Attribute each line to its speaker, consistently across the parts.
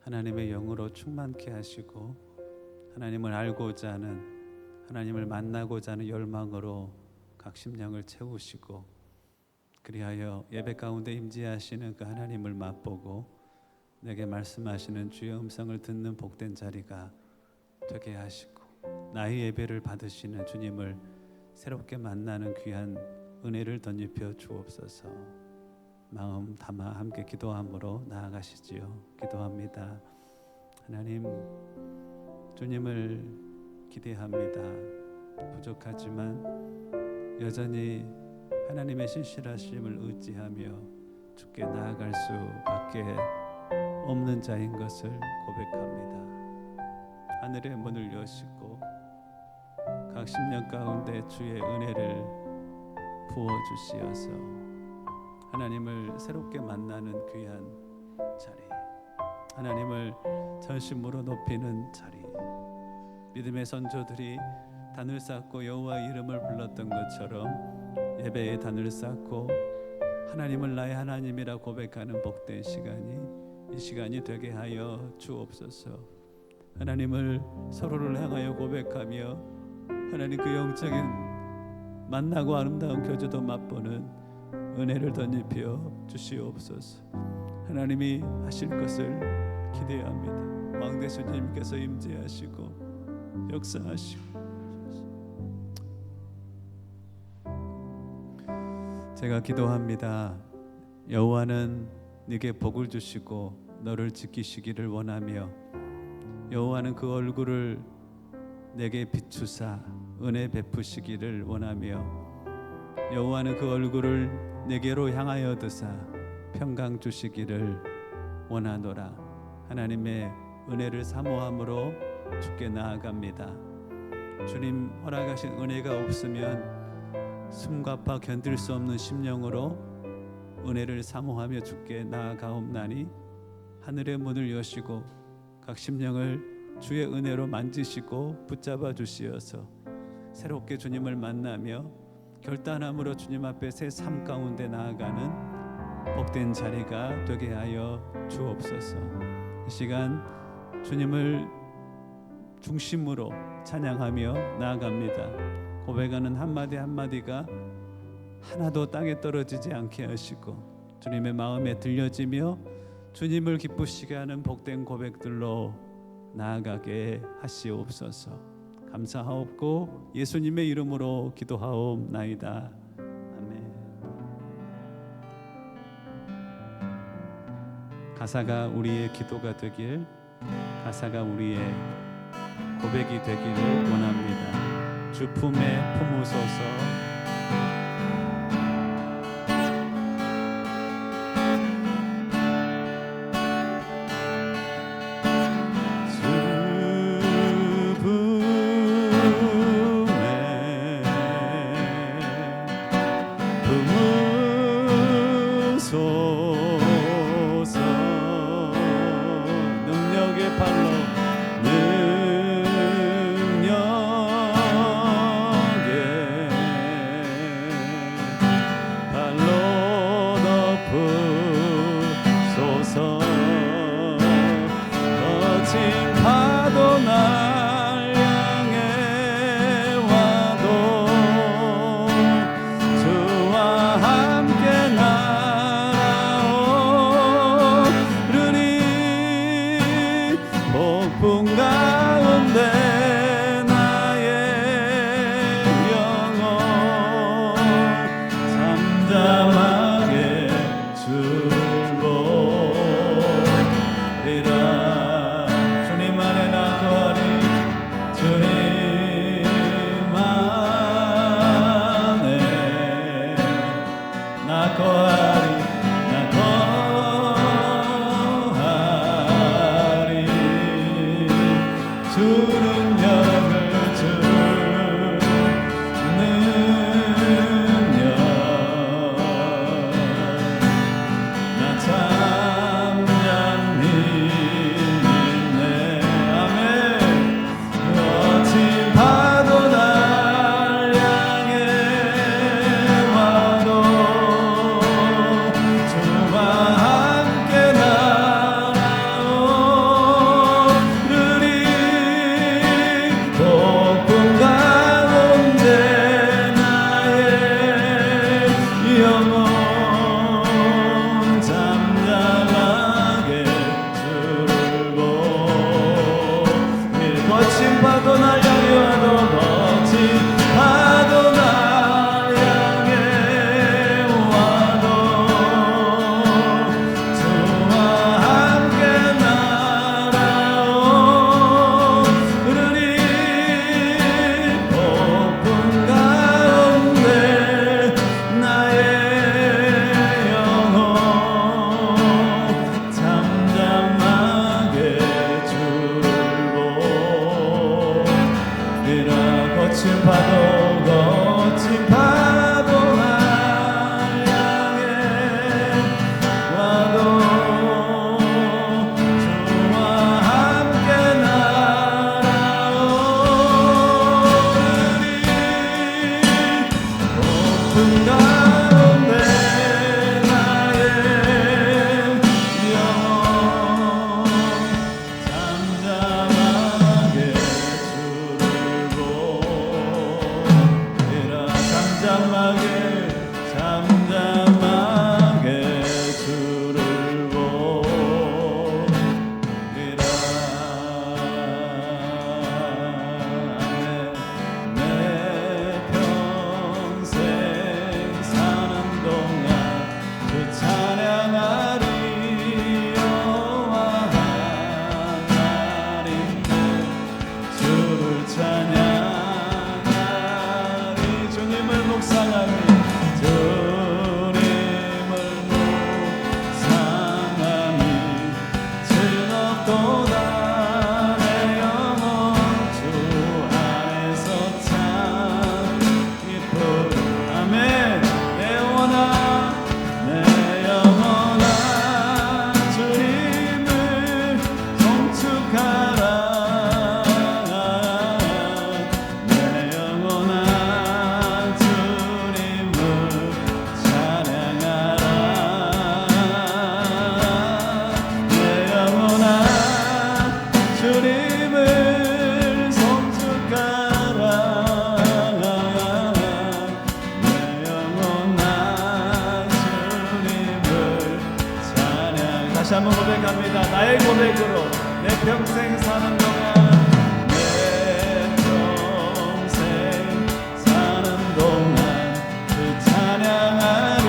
Speaker 1: 하나님의 영으로 충만케 하시고 하나님을 알고자 하는, 하나님을 만나고자 하는 열망으로 각 심령을 채우시고, 그리하여 예배 가운데 임재하시는 그 하나님을 맛보고 내게 말씀하시는 주의 음성을 듣는 복된 자리가 되게 하시고, 나의 예배를 받으시는 주님을 새롭게 만나는 귀한 은혜를 덧입혀 주옵소서. 마음 담아 함께 기도함으로 나아가시지요. 기도합니다. 하나님, 주님을 기대합니다. 부족하지만 여전히 하나님의 신실하심을 의지하며 주께 나아갈 수밖에 없는 자인 것을 고백합니다. 하늘의 문을 여시고 각 심령 가운데 주의 은혜를 부어주시어서 하나님을 새롭게 만나는 귀한 자리, 하나님을 전심으로 높이는 자리, 믿음의 선조들이 단을 쌓고 여호와 이름을 불렀던 것처럼 예배의 단을 쌓고 하나님을 나의 하나님이라 고백하는 복된 시간이 이 시간이 되게 하여 주옵소서. 하나님을 서로를 향하여 고백하며 하나님 그 영적인 만나고 아름다운 교제도 맛보는 은혜를 덧입혀 주시옵소서. 하나님이 하실 것을 기대합니다. 왕되신 주님께서 임재하시고 역사하시고, 제가 기도합니다. 여호와는 네게 복을 주시고 너를 지키시기를 원하며, 여호와는 그 얼굴을 내게 비추사 은혜 베푸시기를 원하며, 여호와는 그 얼굴을 내게로 향하여 드사 평강 주시기를 원하노라. 하나님의 은혜를 사모함으로 주께 나아갑니다. 주님 허락하신 은혜가 없으면 숨과 파 견딜 수 없는 심령으로 은혜를 사모하며 주께 나아가옵나니, 하늘의 문을 여시고 각 심령을 주의 은혜로 만지시고 붙잡아 주시어서 새롭게 주님을 만나며 결단함으로 주님 앞에 새 삶 가운데 나아가는 복된 자리가 되게 하여 주옵소서. 이 시간 주님을 중심으로 찬양하며 나아갑니다. 고백하는 한마디 한마디가 하나도 땅에 떨어지지 않게 하시고 주님의 마음에 들려지며 주님을 기쁘시게 하는 복된 고백들로 나아가게 하시옵소서. 감사하옵고 예수님의 이름으로 기도하옵나이다. 아멘. 가사가 우리의 기도가 되길, 가사가 우리의 고백이 되기를 원합니다. 주 품에 품으소서. 나의 고백으로 내 평생 사는 동안 그 찬양하리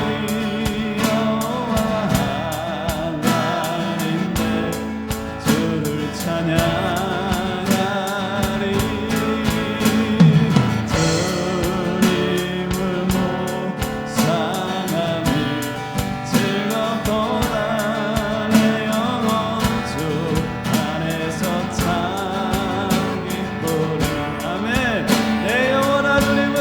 Speaker 1: 하나님 내 주를 찬양하리 주님을 묵상하니 즐겁도다 내 영혼 주 안에서 참 기쁘리 아멘 내 영혼아 주님을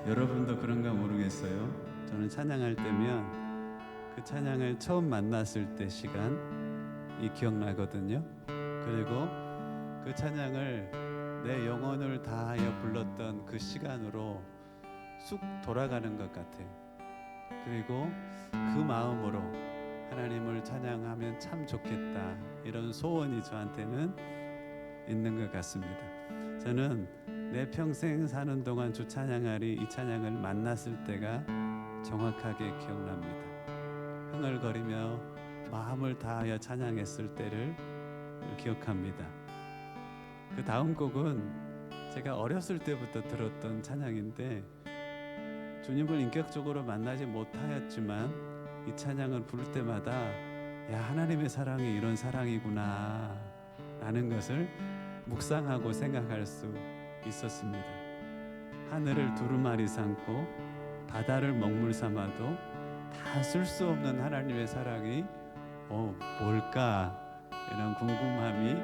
Speaker 1: 여러분도 그런가 모르겠어요. 저는 찬양할 때면 그 찬양을 처음 만났을 때 시간이 기억나거든요. 그리고 그 찬양을 내 영혼을 다하여 불렀던 그 시간으로 쑥 돌아가는 것 같아요. 그리고 그 마음으로 하나님을 찬양하면 참 좋겠다 이런 소원이 저한테는 있는 것 같습니다. 저는 내 평생 사는 동안 주 찬양하리 이 찬양을 만났을 때가 정확하게 기억납니다. 흥얼거리며 마음을 다하여 찬양했을 때를 기억합니다. 그 다음 곡은 제가 어렸을 때부터 들었던 찬양인데 주님을 인격적으로 만나지 못하였지만 이 찬양을 부를 때마다 야 하나님의 사랑이 이런 사랑이구나 라는 것을 묵상하고 생각할 수 있었습니다. 하늘을 두루마리 삼고 바다를 먹물 삼아도 다 쓸 수 없는 하나님의 사랑이 뭘까 이런 궁금함이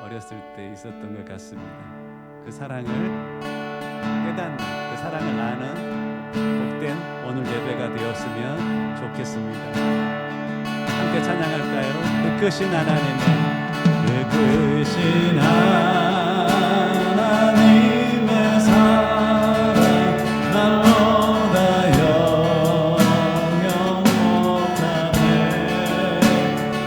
Speaker 1: 어렸을 때 있었던 것 같습니다. 그 사랑을 깨닫는 그 사랑을 아는 복된 오늘 예배가 되었으면 좋겠습니다. 함께 찬양할까요? 그 크신 하나님의 그 크신 하나님의 사랑 날보다 영영 못하네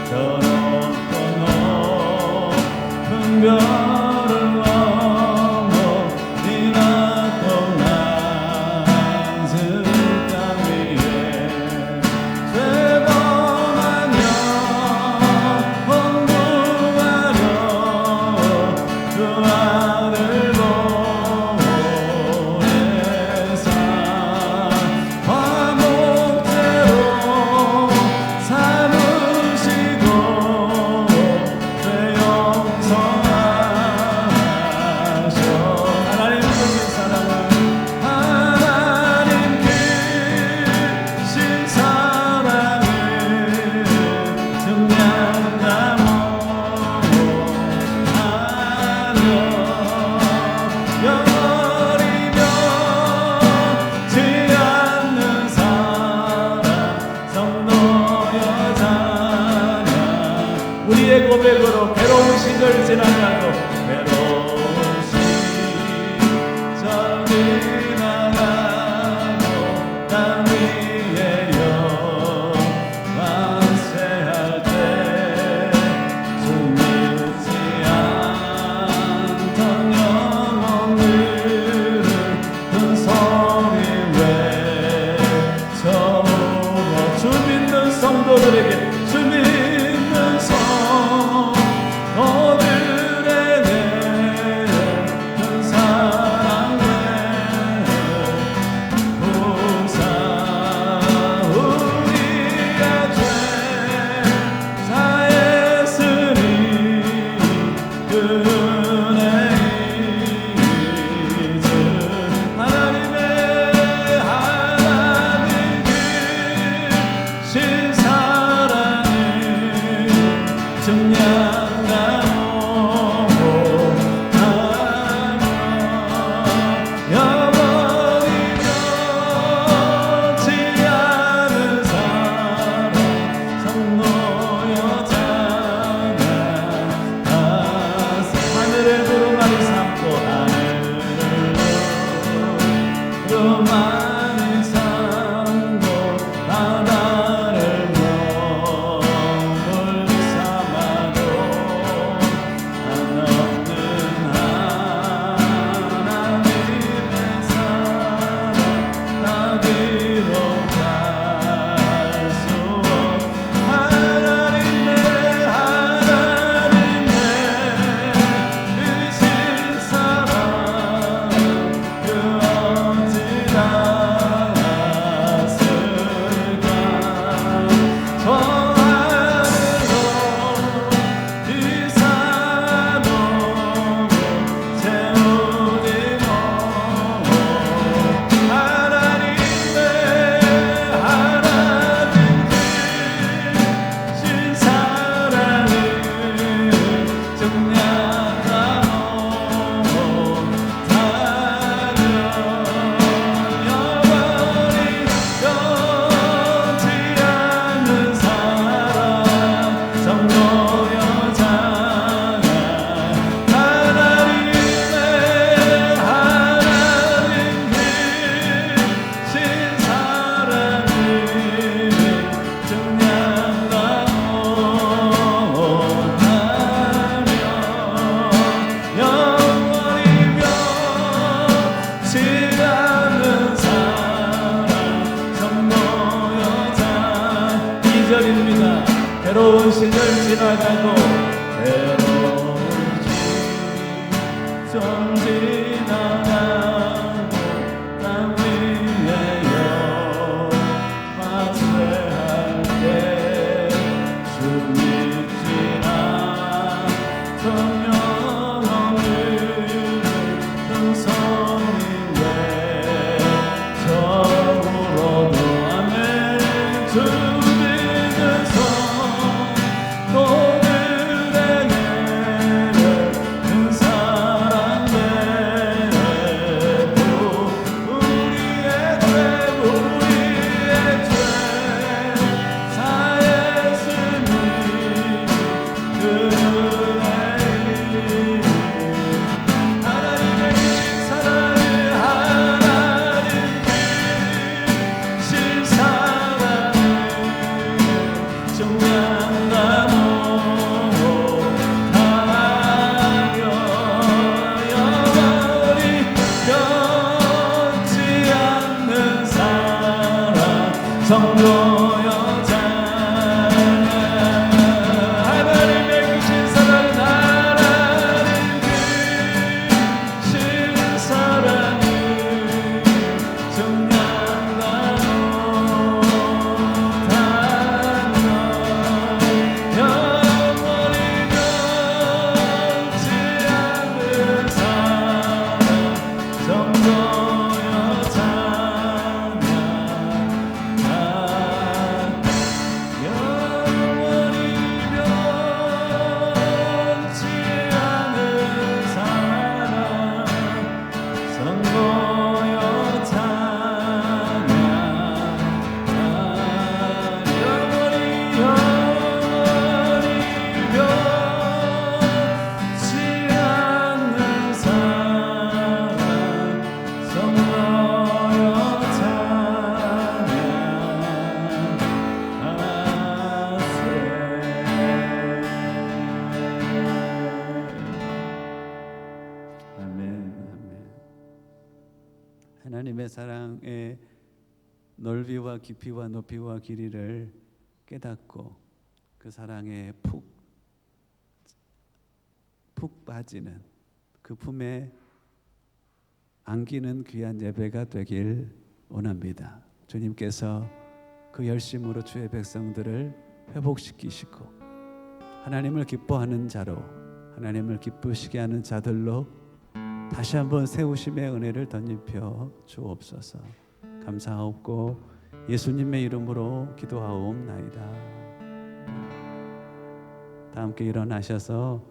Speaker 1: 저 높고 높은 별을 넘어 이 낮고 낮은 땅 위에 죄범하며 헌구하려 주 아들 보내사 화목제로 삼으시고 죄 용서하셔 하나님 크신 사랑을 하나님 크신 사랑을 증량하며 영원히며 지 않는 사랑 성도여 자냐 우리의 고백으로 괴로운 시절 지나가고 괴로운 시절 지나가고 땅 위에 영만세할 때 주 믿지 않던 영혼들을 큰 소리 외쳐오고 주 믿는 성도들에게 주 믿는 성도들에게 괴로운 시절 지나가고 괴로운 시절 지나가고 땅 위에 영화쇠할 때 주 믿지 않던 영혼을 성이 외적으로도 아멘 주 성도 여자 하나님의 크신 사랑 하나님 크신 사랑을 증명하고 다녀 영원히 변치 않는 사랑 성도
Speaker 2: 하나님의 사랑의 넓이와 깊이와 높이와 길이를 깨닫고 그 사랑에 푹 빠지는 그 품에 안기는 귀한 예배가 되길 원합니다. 주님께서 그 열심으로 주의 백성들을 회복시키시고 하나님을 기뻐하는 자로 하나님을 기쁘시게 하는 자들로 다시 한번 세우심의 은혜를 덧입혀 주옵소서. 감사하옵고 예수님의 이름으로 기도하옵나이다. 다 함께 일어나셔서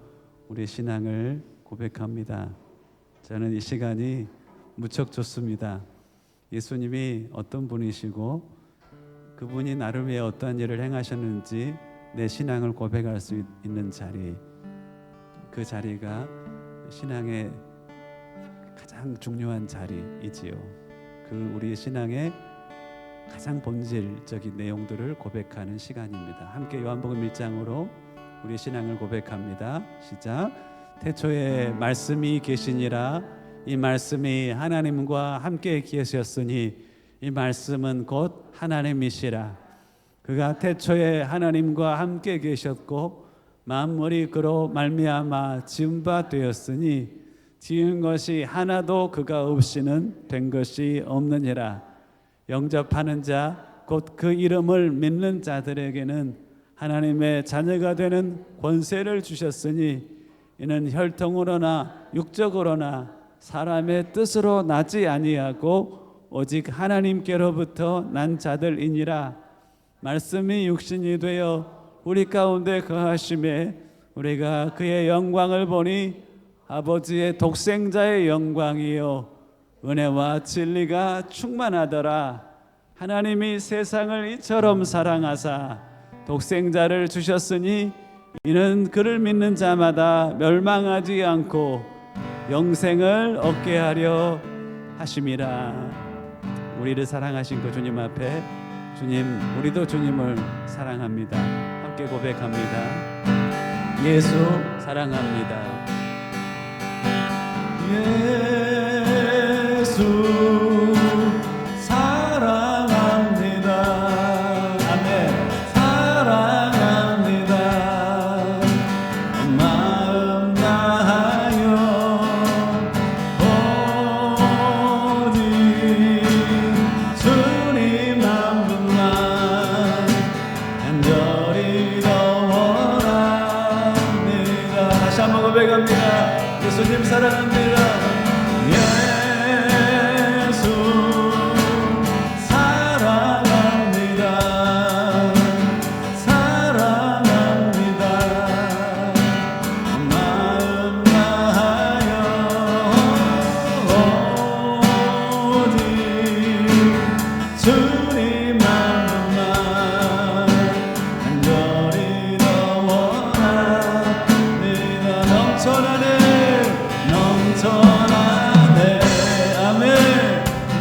Speaker 2: 우리 신앙을 고백합니다. 저는 이 시간이 무척 좋습니다. 예수님이 어떤 분이시고 그분이 나를 위해 어떠한 일을 행하셨는지 내 신앙을 고백할 수 있는 자리, 그 자리가 신앙의 가장 중요한 자리이지요. 그 우리 신앙의 가장 본질적인 내용들을 고백하는 시간입니다. 함께 요한복음 1장으로 우리 신앙을 고백합니다. 시작. 태초에 말씀이 계시니라. 이 말씀이 하나님과 함께 계셨으니 이 말씀은 곧 하나님이시라. 그가 태초에 하나님과 함께 계셨고 만물이 그로 말미암아 지은 바 되었으니 지은 것이 하나도 그가 없이는 된 것이 없느니라. 영접하는 자 곧 그 이름을 믿는 자들에게는 하나님의 자녀가 되는 권세를 주셨으니 이는 혈통으로나 육적으로나 사람의 뜻으로 나지 아니하고 오직 하나님께로부터 난 자들이니라. 말씀이 육신이 되어 우리 가운데 거하심에 우리가 그의 영광을 보니 아버지의 독생자의 영광이요 은혜와 진리가 충만하더라. 하나님이 세상을 이처럼 사랑하사 독생자를 주셨으니 이는 그를 믿는 자마다 멸망하지 않고 영생을 얻게 하려 하심이라. 우리를 사랑하신 그 주님 앞에 주님, 우리도 주님을 사랑합니다. 함께 고백합니다. 예수 사랑합니다.
Speaker 1: 예수 사랑합니다. 아멘. 사랑합니다. 마음 다하여 오직 주님 한 분만 간절히 더 원합니다. 다시 한번 고백합니다. 예수님 사랑합니다. 예수 사랑합니다. 사랑합니다. 마음 다하여 오직 주님 한 분만 간절히 더 원합니다. 넘쳐나네 아멘.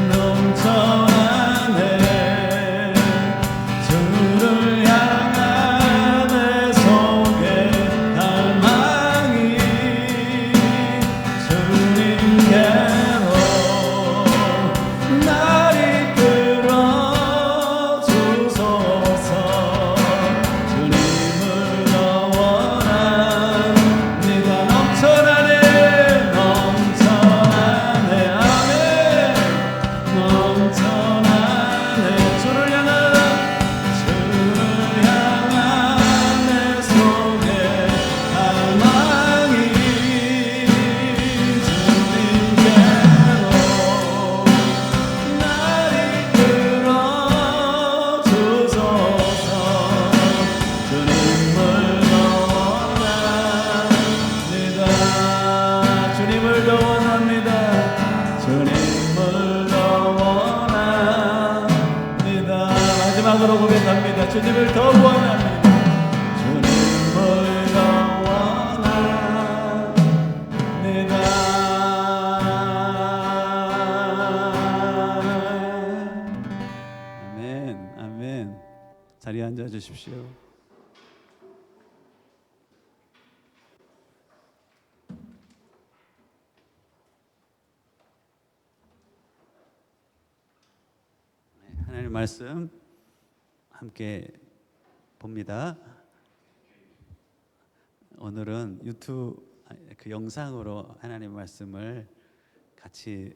Speaker 1: 넘쳐나네 주를 향한 내 속에 갈망이 주님께로 날 이끌어 주소서. 주님을 더 원합니다. 넘쳐나네 주를 향한 내 속에 갈망이 주님께로 날 이끌어 주소서. 주님을 더 원합니다. 주님을 더 원합니다. 주님을 더 원합니다. 마지막으로 고백합니다. 주님을 더 원합니다. 주님을 더 원합니다.
Speaker 2: 아멘, 아멘. 자리에 앉아 주십시오. 하나님 말씀 함께 봅니다. 오늘은 유튜브 그 영상으로 하나님 말씀을 같이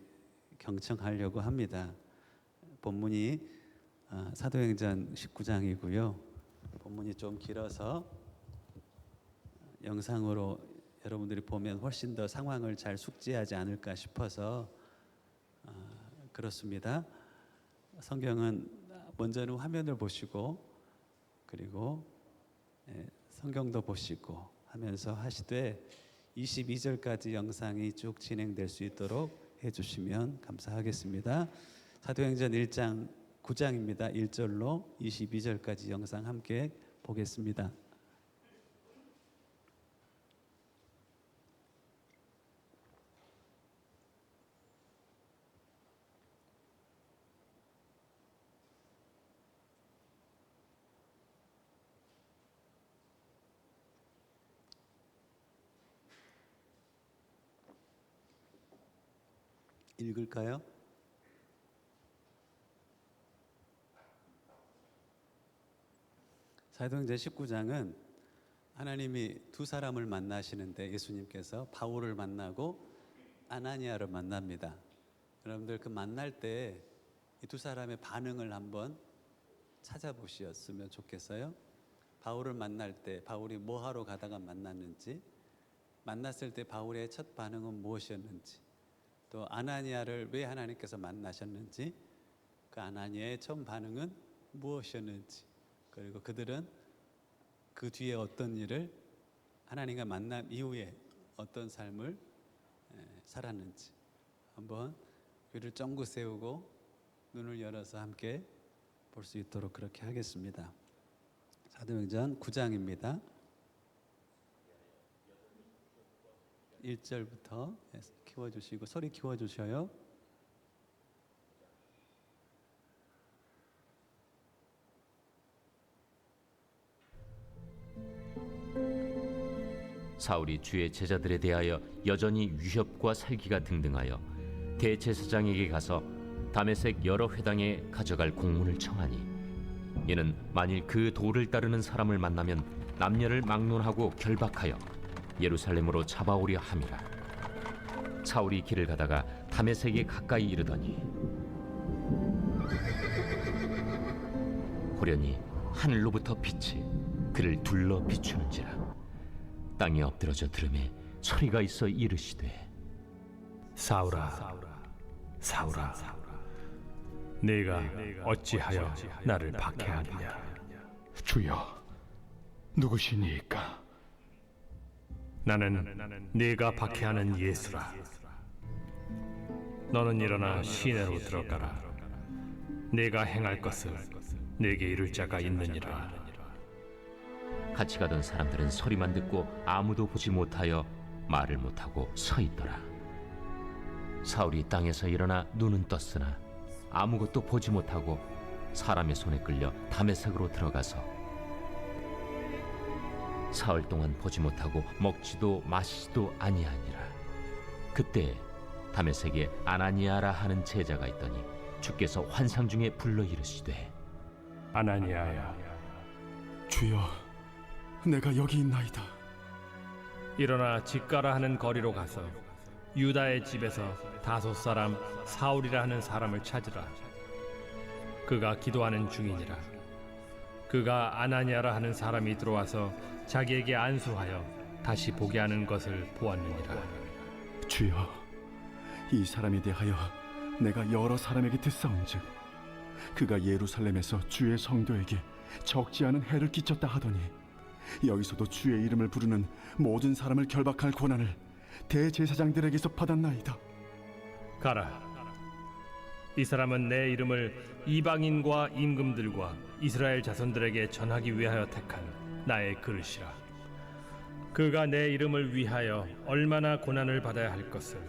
Speaker 2: 경청하려고 합니다. 본문이 사도행전 19장이고요. 본문이 좀 길어서 영상으로 여러분들이 보면 훨씬 더 상황을 잘 숙지하지 않을까 싶어서 그렇습니다. 성경은 먼저는 화면을 보시고 그리고 성경도 보시고 하면서 하시되 22절까지 영상이 쭉 진행될 수 있도록 해주시면 감사하겠습니다. 사도행전 1장 9장입니다. 1절로 22절까지 영상 함께 보겠습니다. 읽을까요? 사도행전 19장은 하나님이 두 사람을 만나시는데 예수님께서 바울을 만나고 아나니아를 만납니다. 여러분들 그 만날 때 이 두 사람의 반응을 한번 찾아보셨으면 좋겠어요. 바울을 만날 때 바울이 뭐 하러 가다가 만났는지, 만났을 때 바울의 첫 반응은 무엇이었는지, 또 아나니아를 왜 하나님께서 만나셨는지, 그 아나니아의 처음 반응은 무엇이었는지, 그리고 그들은 그 뒤에 어떤 일을 하나님과 만남 이후에 어떤 삶을 살았는지 한번 귀를 쫑긋 세우고 눈을 열어서 함께 볼 수 있도록 그렇게 하겠습니다. 사도행전 9장입니다. 1절부터 키워주시고 소리 키워주셔요.
Speaker 3: 사울이 주의 제자들에 대하여 여전히 위협과 살기가 등등하여 대제사장에게 가서 다메섹 여러 회당에 가져갈 공문을 청하니 이는 만일 그 도를 따르는 사람을 만나면 남녀를 막론하고 결박하여 예루살렘으로 잡아오려 함이라. 사울이 길을 가다가 다메섹에 가까이 이르더니 호련히 하늘로부터 빛이 그를 둘러 비추는지라. 땅에 엎드러져 들음에 소리가 있어 이르시되
Speaker 4: 사울아, 사울아, 네가 어찌하여 나를 박해하느냐?
Speaker 5: 주여, 누구시니까?
Speaker 4: 나는 네가 박해하는 예수라. 너는 일어나 시내로 들어가라. 네가 행할 것을 네게 이룰 자가 있느니라.
Speaker 3: 같이 가던 사람들은 소리만 듣고 아무도 보지 못하여 말을 못하고 서 있더라. 사울이 땅에서 일어나 눈은 떴으나 아무것도 보지 못하고 사람의 손에 끌려 다메섹으로 들어가서 사흘 동안 보지 못하고 먹지도 마시지도 아니하니라. 그때 다메섹에 아나니아라 하는 제자가 있더니 주께서 환상 중에 불러 이르시되
Speaker 4: 아나니아야,
Speaker 5: 주여, 내가 여기 있나이다.
Speaker 4: 일어나 집가라 하는 거리로 가서 유다의 집에서 다섯 사람 사울이라 하는 사람을 찾으라. 그가 기도하는 중이니라. 그가 아나니아라 하는 사람이 들어와서 자기에게 안수하여 다시 보게 하는 것을 보았느니라.
Speaker 5: 주여, 이 사람에 대하여 내가 여러 사람에게 듣사온즉 그가 예루살렘에서 주의 성도에게 적지 않은 해를 끼쳤다 하더니 여기서도 주의 이름을 부르는 모든 사람을 결박할 권한을 대제사장들에게서 받았나이다.
Speaker 4: 가라. 이 사람은 내 이름을 이방인과 임금들과 이스라엘 자손들에게 전하기 위하여 택한 나의 그릇이라. 그가 내 이름을 위하여 얼마나 고난을 받아야 할 것을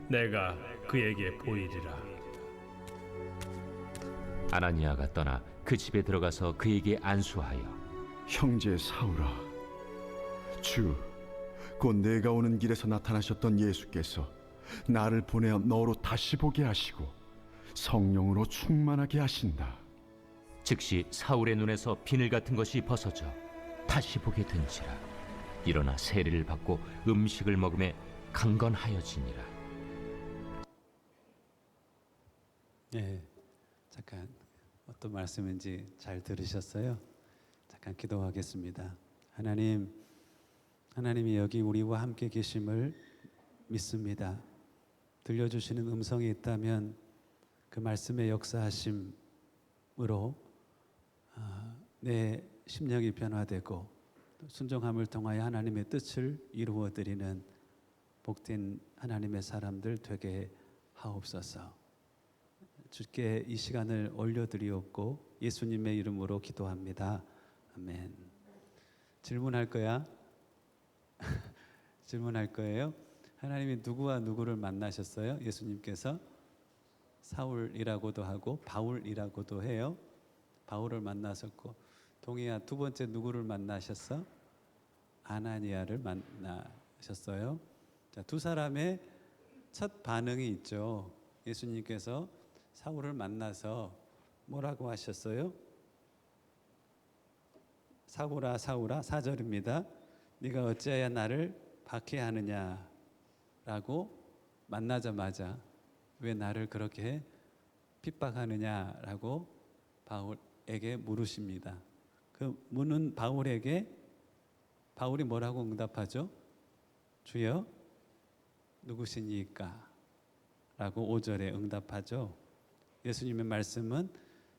Speaker 4: 내가 그에게 보이리라.
Speaker 3: 아나니아가 떠나 그 집에 들어가서 그에게 안수하여
Speaker 5: 형제 사울아, 곧 내가 오는 길에서 나타나셨던 예수께서 나를 보내어 너로 다시 보게 하시고 성령으로 충만하게 하신다.
Speaker 3: 즉시 사울의 눈에서 비늘 같은 것이 벗어져 다시 보게 된지라. 일어나 세례를 받고 음식을 먹음에 강건하여지니라.
Speaker 2: 네, 잠깐 어떤 말씀인지 잘 들으셨어요? 잠깐 기도하겠습니다. 하나님, 하나님이 여기 우리와 함께 계심을 믿습니다. 들려주시는 음성이 있다면 그 말씀의 역사하심으로 내 심령이 변화되고 순종함을 통하여 하나님의 뜻을 이루어드리는 복된 하나님의 사람들 되게 하옵소서. 주께 이 시간을 올려드리옵고 예수님의 이름으로 기도합니다. 아멘. 질문할 거야? 질문할 거예요? 하나님이 누구와 누구를 만나셨어요? 예수님께서 사울이라고도 하고 바울이라고도 해요. 바울을 만나셨고, 동희야 두 번째 누구를 만나셨어? 아나니아를 만나셨어요. 자, 두 사람의 첫 반응이 있죠. 예수님께서 사울을 만나서 뭐라고 하셨어요? 사울아 사울아, 4절입니다. 네가 어찌하여 나를 박해하느냐 라고 만나자마자 왜 나를 그렇게 핍박하느냐라고 바울에게 물으십니다. 그 묻는 바울에게 바울이 뭐라고 응답하죠? 주여 누구시니까? 라고 5절에 응답하죠. 예수님의 말씀은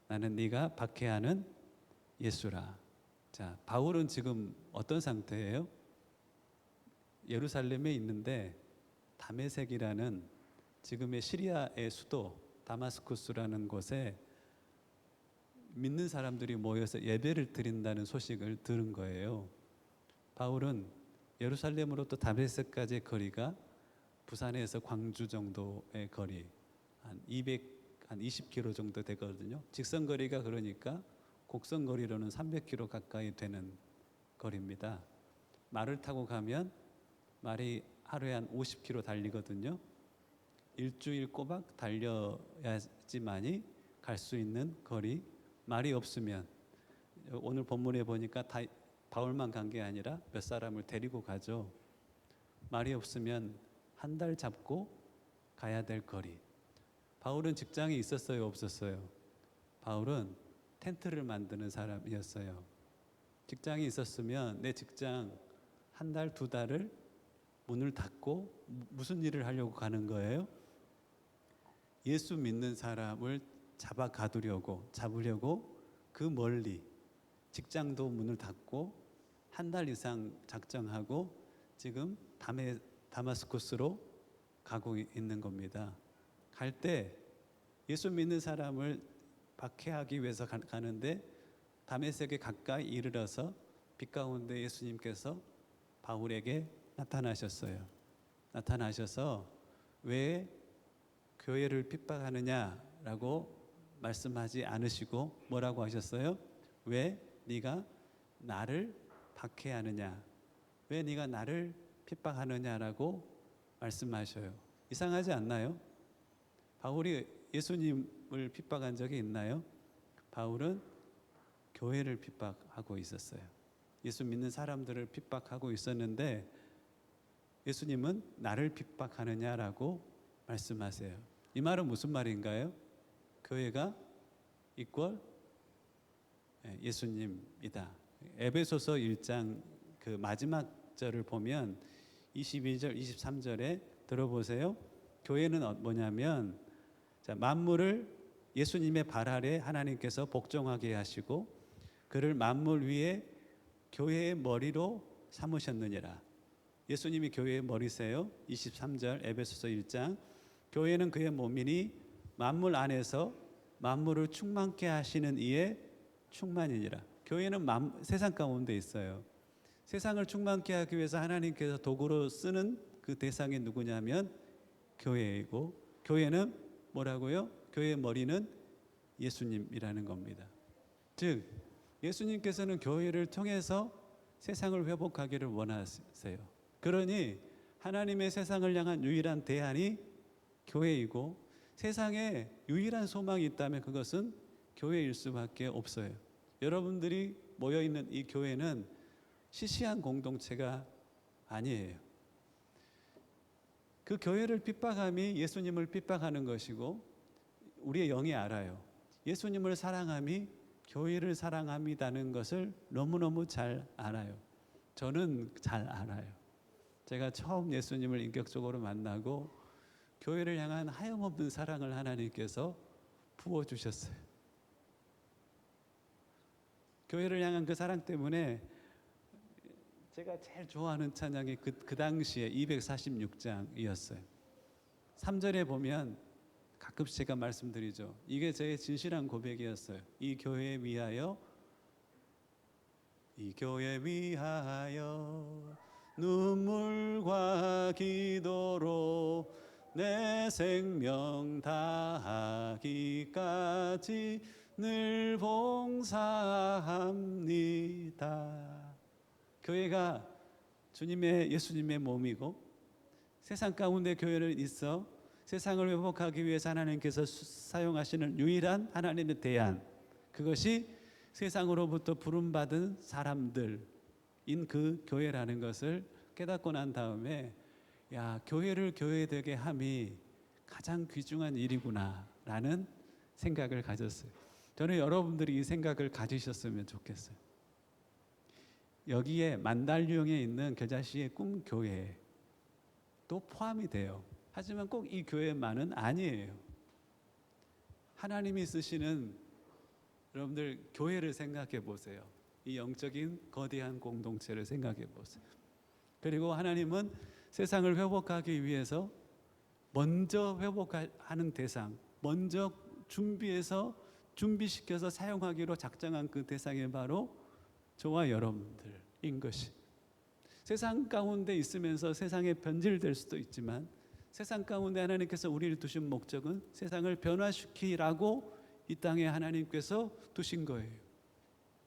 Speaker 2: 나는 네가 박해하는 예수라. 자, 바울은 지금 어떤 상태예요? 예루살렘에 있는데 다메섹이라는 지금의 시리아의 수도 다마스쿠스라는 곳에 믿는 사람들이 모여서 예배를 드린다는 소식을 들은 거예요. 바울은 예루살렘으로부터 다메섹까지의 거리가 부산에서 광주 정도의 거리, 한 20km 정도 되거든요. 직선 거리가 그러니까 곡선 거리로는 300km 가까이 되는 거리입니다. 말을 타고 가면 말이 하루에 한 50km 달리거든요. 일주일 꼬박 달려야지만이 갈 수 있는 거리. 말이 없으면 오늘 본문에 보니까 다 바울만 간 게 아니라 몇 사람을 데리고 가죠. 말이 없으면 한 달 잡고 가야 될 거리. 바울은 직장이 있었어요, 없었어요? 바울은 텐트를 만드는 사람이었어요. 직장이 있었으면 내 직장 한 달, 두 달을 문을 닫고 무슨 일을 하려고 가는 거예요? 예수 믿는 사람을 잡으려고 그 멀리 직장도 문을 닫고 한 달 이상 작정하고 지금 다마스쿠스로 가고 있는 겁니다. 갈 때 예수 믿는 사람을 박해하기 위해서 가는데 다메섹에 가까이 이르러서 빛 가운데 예수님께서 바울에게 나타나셨어요. 나타나셔서 왜 교회를 핍박하느냐라고 말씀하지 않으시고 뭐라고 하셨어요? 왜 네가 나를 박해하느냐? 왜 네가 나를 핍박하느냐라고 말씀하셔요. 이상하지 않나요? 바울이 예수님을 핍박한 적이 있나요? 바울은 교회를 핍박하고 있었어요. 예수 믿는 사람들을 핍박하고 있었는데 예수님은 나를 핍박하느냐라고 말씀하세요. 이 말은 무슨 말인가요? 교회가 이퀄 예수님이다. 에베소서 1장 그 마지막 절을 보면 22절, 23절에 들어보세요. 교회는 뭐냐면 자, 만물을 예수님의 발 아래 하나님께서 복종하게 하시고 그를 만물 위에 교회의 머리로 삼으셨느니라. 예수님이 교회의 머리세요. 23절 에베소서 1장 교회는 그의 몸이니 만물 안에서 만물을 충만케 하시는 이의 충만이니라. 교회는 세상 가운데 있어요. 세상을 충만케 하기 위해서 하나님께서 도구로 쓰는 그 대상이 누구냐면 교회이고 교회는 뭐라고요? 교회의 머리는 예수님이라는 겁니다. 즉 예수님께서는 교회를 통해서 세상을 회복하기를 원하세요. 그러니 하나님의 세상을 향한 유일한 대안이 교회이고 세상에 유일한 소망이 있다면 그것은 교회일 수밖에 없어요. 여러분들이 모여있는 이 교회는 시시한 공동체가 아니에요. 그 교회를 핍박함이 예수님을 핍박하는 것이고 우리의 영이 알아요. 예수님을 사랑함이 교회를 사랑함이라는 것을 너무너무 잘 알아요. 저는 잘 알아요. 제가 처음 예수님을 인격적으로 만나고 교회를 향한 하염없는 사랑을 하나님께서 부어주셨어요. 교회를 향한 그 사랑 때문에 제가 제일 좋아하는 찬양이 그 당시에 246장이었어요. 3절에 보면 가끔씩 제가 말씀드리죠. 이게 제 진실한 고백이었어요. 이 교회 위하여 눈물과 기도로 내 생명 다하기까지 늘 봉사합니다. 교회가 예수님의 몸이고 세상 가운데 교회를 있어 세상을 회복하기 위해서 하나님께서 사용하시는 유일한 하나님의 대안, 그것이 세상으로부터 부름받은 사람들인 그 교회라는 것을 깨닫고 난 다음에 교회를 교회되게 함이 가장 귀중한 일이구나라는 생각을 가졌어요. 저는 여러분들이 이 생각을 가지셨으면 좋겠어요. 여기에 만달령에 있는 겨자씨의 꿈교회 또 포함이 돼요. 하지만 꼭 이 교회만은 아니에요. 하나님이 쓰시는 여러분들 교회를 생각해 보세요. 이 영적인 거대한 공동체를 생각해 보세요. 그리고 하나님은 세상을 회복하기 위해서 먼저 회복하는 대상, 먼저 준비시켜서 사용하기로 작정한 그 대상이 바로 저와 여러분들인 것이. 세상 가운데 있으면서 세상에 변질될 수도 있지만 세상 가운데 하나님께서 우리를 두신 목적은 세상을 변화시키라고 이 땅에 하나님께서 두신 거예요.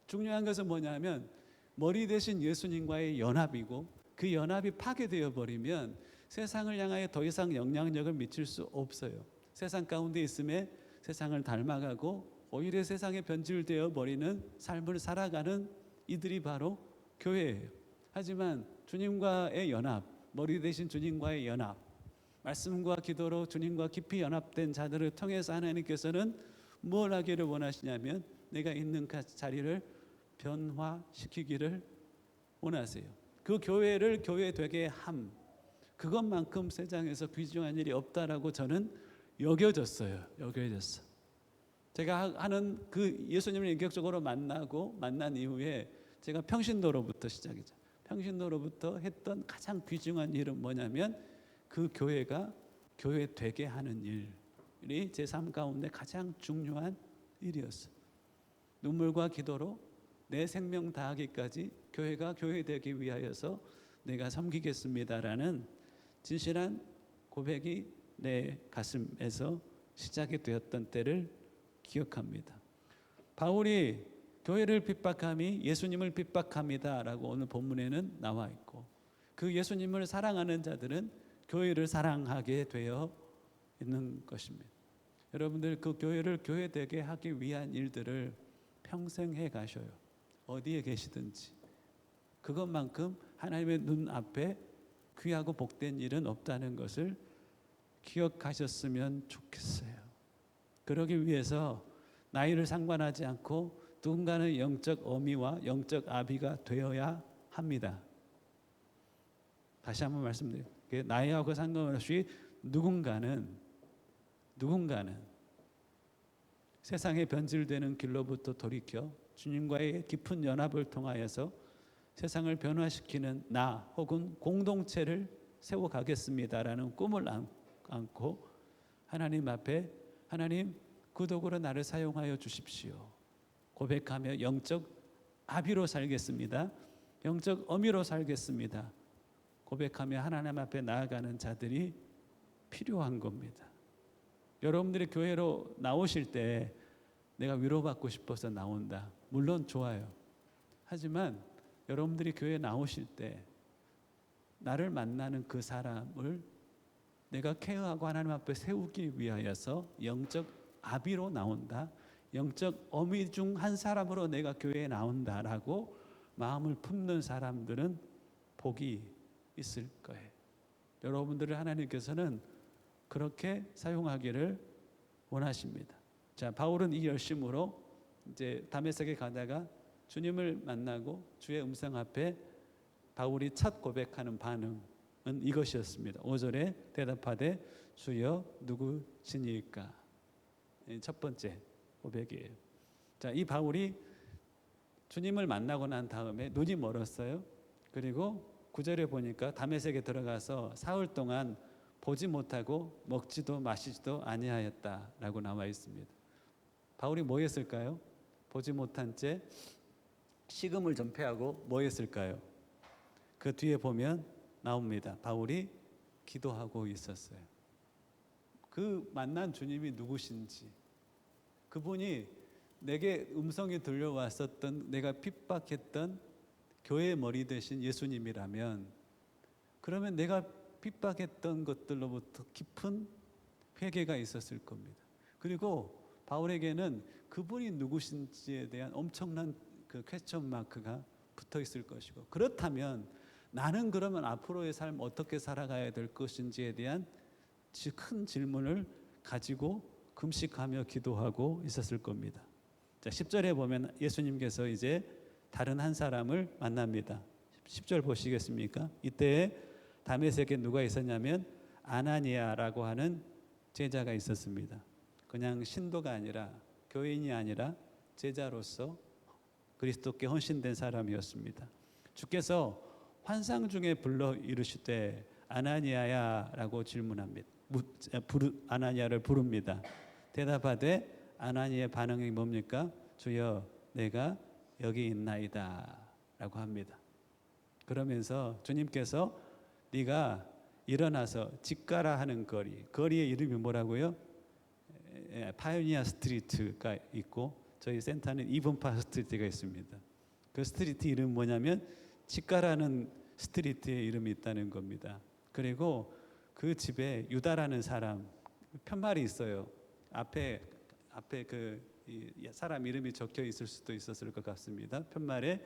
Speaker 2: 중요한 것은 뭐냐면 머리 대신 예수님과의 연합이고 그 연합이 파괴되어 버리면 세상을 향하여 더 이상 영향력을 미칠 수 없어요. 세상 가운데 있음에 세상을 닮아가고 오히려 세상에 변질되어 버리는 삶을 살아가는 이들이 바로 교회예요. 하지만 주님과의 연합, 머리 대신 주님과의 연합, 말씀과 기도로 주님과 깊이 연합된 자들을 통해서 하나님께서는 뭘 하기를 원하시냐면 내가 있는 자리를 변화시키기를 원하세요. 그 교회를 교회되게 함, 그것만큼 세상에서 귀중한 일이 없다라고 저는 여겨졌어요. 제가 하는 그 예수님을 인격적으로 만난 이후에 제가 평신도로부터 시작이죠. 평신도로부터 했던 가장 귀중한 일은 뭐냐면 그 교회가 교회 되게 하는 일이 제 삶 가운데 가장 중요한 일이었어요. 눈물과 기도로 내 생명 다하기까지 교회가 교회 되기 위하여서 내가 섬기겠습니다라는 진실한 고백이 내 가슴에서 시작이 되었던 때를 기억합니다. 바울이 교회를 핍박함이 예수님을 핍박합니다라고 오늘 본문에는 나와 있고 그 예수님을 사랑하는 자들은 교회를 사랑하게 되어 있는 것입니다. 여러분들 그 교회를 교회되게 하기 위한 일들을 평생 해 가셔요. 어디에 계시든지 그것만큼 하나님의 눈앞에 귀하고 복된 일은 없다는 것을 기억하셨으면 좋겠어요. 그러기 위해서 나이를 상관하지 않고 누군가는 영적 어미와 영적 아비가 되어야 합니다. 다시 한번 말씀드려요. 나이하고 상관없이 누군가는 세상에 변질되는 길로부터 돌이켜 주님과의 깊은 연합을 통하여서 세상을 변화시키는 나 혹은 공동체를 세워가겠습니다라는 꿈을 안고 하나님 앞에 하나님 그 도구로 나를 사용하여 주십시오. 고백하며 영적 아비로 살겠습니다. 영적 어미로 살겠습니다. 고백하며 하나님 앞에 나아가는 자들이 필요한 겁니다. 여러분들이 교회로 나오실 때 내가 위로받고 싶어서 나온다. 물론 좋아요. 하지만 여러분들이 교회에 나오실 때 나를 만나는 그 사람을 내가 케어하고 하나님 앞에 세우기 위하여서 영적 아비로 나온다. 영적 어미 중 한 사람으로 내가 교회에 나온다라고 마음을 품는 사람들은 복이 있을 거예요. 여러분들을 하나님께서는 그렇게 사용하기를 원하십니다. 자, 바울은 이 열심으로 이제 다메섹에 가다가 주님을 만나고 주의 음성 앞에 바울이 첫 고백하는 반응은 이것이었습니다. 5절에 대답하되 주여 누구시니까? 첫 번째 고백이에요. 자, 이 바울이 주님을 만나고 난 다음에 눈이 멀었어요. 그리고 9절에 보니까 다메섹에 들어가서 사흘 동안 보지 못하고 먹지도 마시지도 아니하였다라고 나와 있습니다. 바울이 뭐 했을까요? 보지 못한 채 식음을 전폐하고 뭐 했을까요? 그 뒤에 보면 나옵니다. 바울이 기도하고 있었어요. 그 만난 주님이 누구신지, 그분이 내게 음성이 들려왔었던, 내가 핍박했던 교회의 머리 되신 예수님이라면, 그러면 내가 핍박했던 것들로부터 깊은 회개가 있었을 겁니다. 그리고 바울에게는 그분이 누구신지에 대한 엄청난 그 퀘스천 마크가 붙어 있을 것이고, 그렇다면 나는 그러면 앞으로의 삶 어떻게 살아가야 될 것인지에 대한 큰 질문을 가지고 금식하며 기도하고 있었을 겁니다. 자, 10절에 보면 예수님께서 이제 다른 한 사람을 만납니다. 10절 보시겠습니까? 이때 다메섹에 누가 있었냐면 아나니아라고 하는 제자가 있었습니다. 그냥 신도가 아니라, 교인이 아니라 제자로서 그리스도께 헌신된 사람이었습니다. 주께서 환상 중에 불러 이르시되 아나니아야라고 질문합니다. 아나니아를 부릅니다. 대답하되 아나니아의 반응이 뭡니까? 주여 내가 여기 있나이다 라고 합니다. 그러면서 주님께서 네가 일어나서 집 가라 하는 거리의 이름이 뭐라고요? 파이오니아 스트리트가 있고 저희 센터는 이분파 스트리트가 있습니다. 그 스트리트 이름은 뭐냐면 치과라는 스트리트의 이름이 있다는 겁니다. 그리고 그 집에 유다라는 사람 편말이 있어요. 앞에 그 사람 이름이 적혀 있을 수도 있었을 것 같습니다. 편말에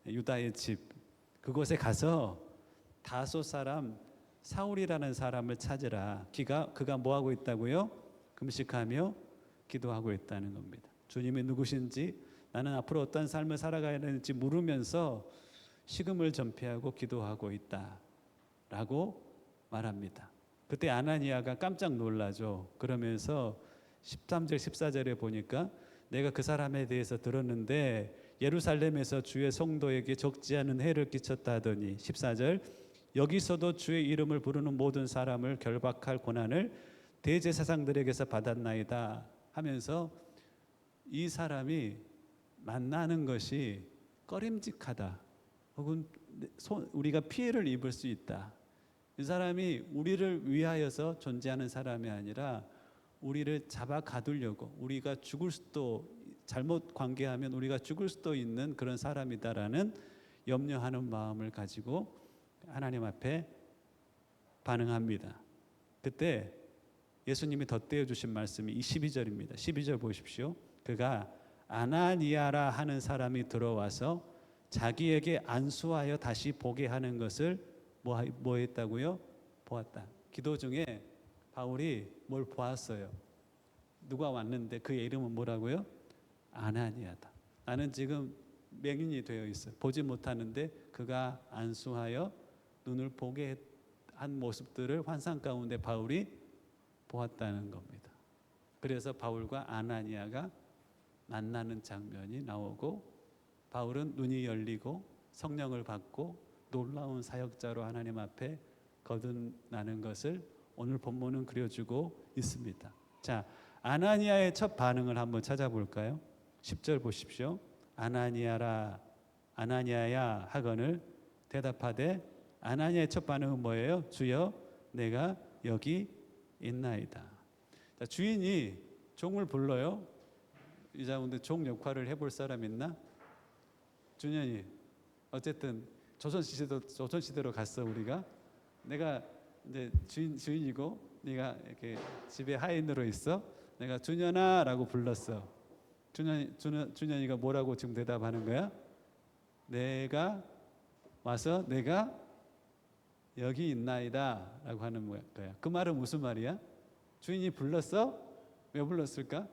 Speaker 2: 유다의 집, 그곳에 가서 다소 사람 사울이라는 사람을 찾으라. 그가 뭐 하고 있다고요? 금식하며 기도하고 있다는 겁니다. 주님이 누구신지, 나는 앞으로 어떤 삶을 살아가야 되는지 물으면서 식음을 전폐하고 기도하고 있다라고 말합니다. 그때 아나니아가 깜짝 놀라죠. 그러면서 13절 14절에 보니까 내가 그 사람에 대해서 들었는데 예루살렘에서 주의 성도에게 적지 않은 해를 끼쳤다 하더니 14절 여기서도 주의 이름을 부르는 모든 사람을 결박할 고난을 대제사장들에게서 받았나이다 하면서 이 사람이 만나는 것이 꺼림직하다, 혹은 우리가 피해를 입을 수 있다. 이 사람이 우리를 위하여서 존재하는 사람이 아니라 우리를 잡아 가두려고, 우리가 죽을 수도, 잘못 관계하면 우리가 죽을 수도 있는 그런 사람이다라는 염려하는 마음을 가지고 하나님 앞에 반응합니다. 그때 예수님이 덧대어 주신 말씀이 이 12절입니다. 12절 보십시오. 그가 아나니아라 하는 사람이 들어와서 자기에게 안수하여 다시 보게 하는 것을 뭐 했다고요? 보았다. 기도 중에 바울이 뭘 보았어요. 누가 왔는데 그의 이름은 뭐라고요? 아나니아다. 나는 지금 맹인이 되어 있어. 보지 못하는데 그가 안수하여 눈을 보게 한 모습들을 환상 가운데 바울이 보았다는 겁니다. 그래서 바울과 아나니아가 만나는 장면이 나오고 바울은 눈이 열리고 성령을 받고 놀라운 사역자로 하나님 앞에 거듭나는 것을 오늘 본문은 그려주고 있습니다. 자, 아나니아의 첫 반응을 한번 찾아볼까요? 10절 보십시오. 아나니아야 하거늘 대답하되, 아나니아의 첫 반응은 뭐예요? 주여 내가 여기 있나이다. 자, 주인이 종을 불러요. 이 가운데 종 역할을 해볼 사람 있나? 준현이 어쨌든 조선시대로 갔어. 우리가 내가 이제 주인이고 네가 이렇게 집에 하인으로 있어. 내가 준현아라고 불렀어. 준현이가 뭐라고 지금 대답하는 거야? 내가 와서 내가 여기 있나이다라고 하는 거야. 그 말은 무슨 말이야? 주인이 불렀어? 왜 불렀을까?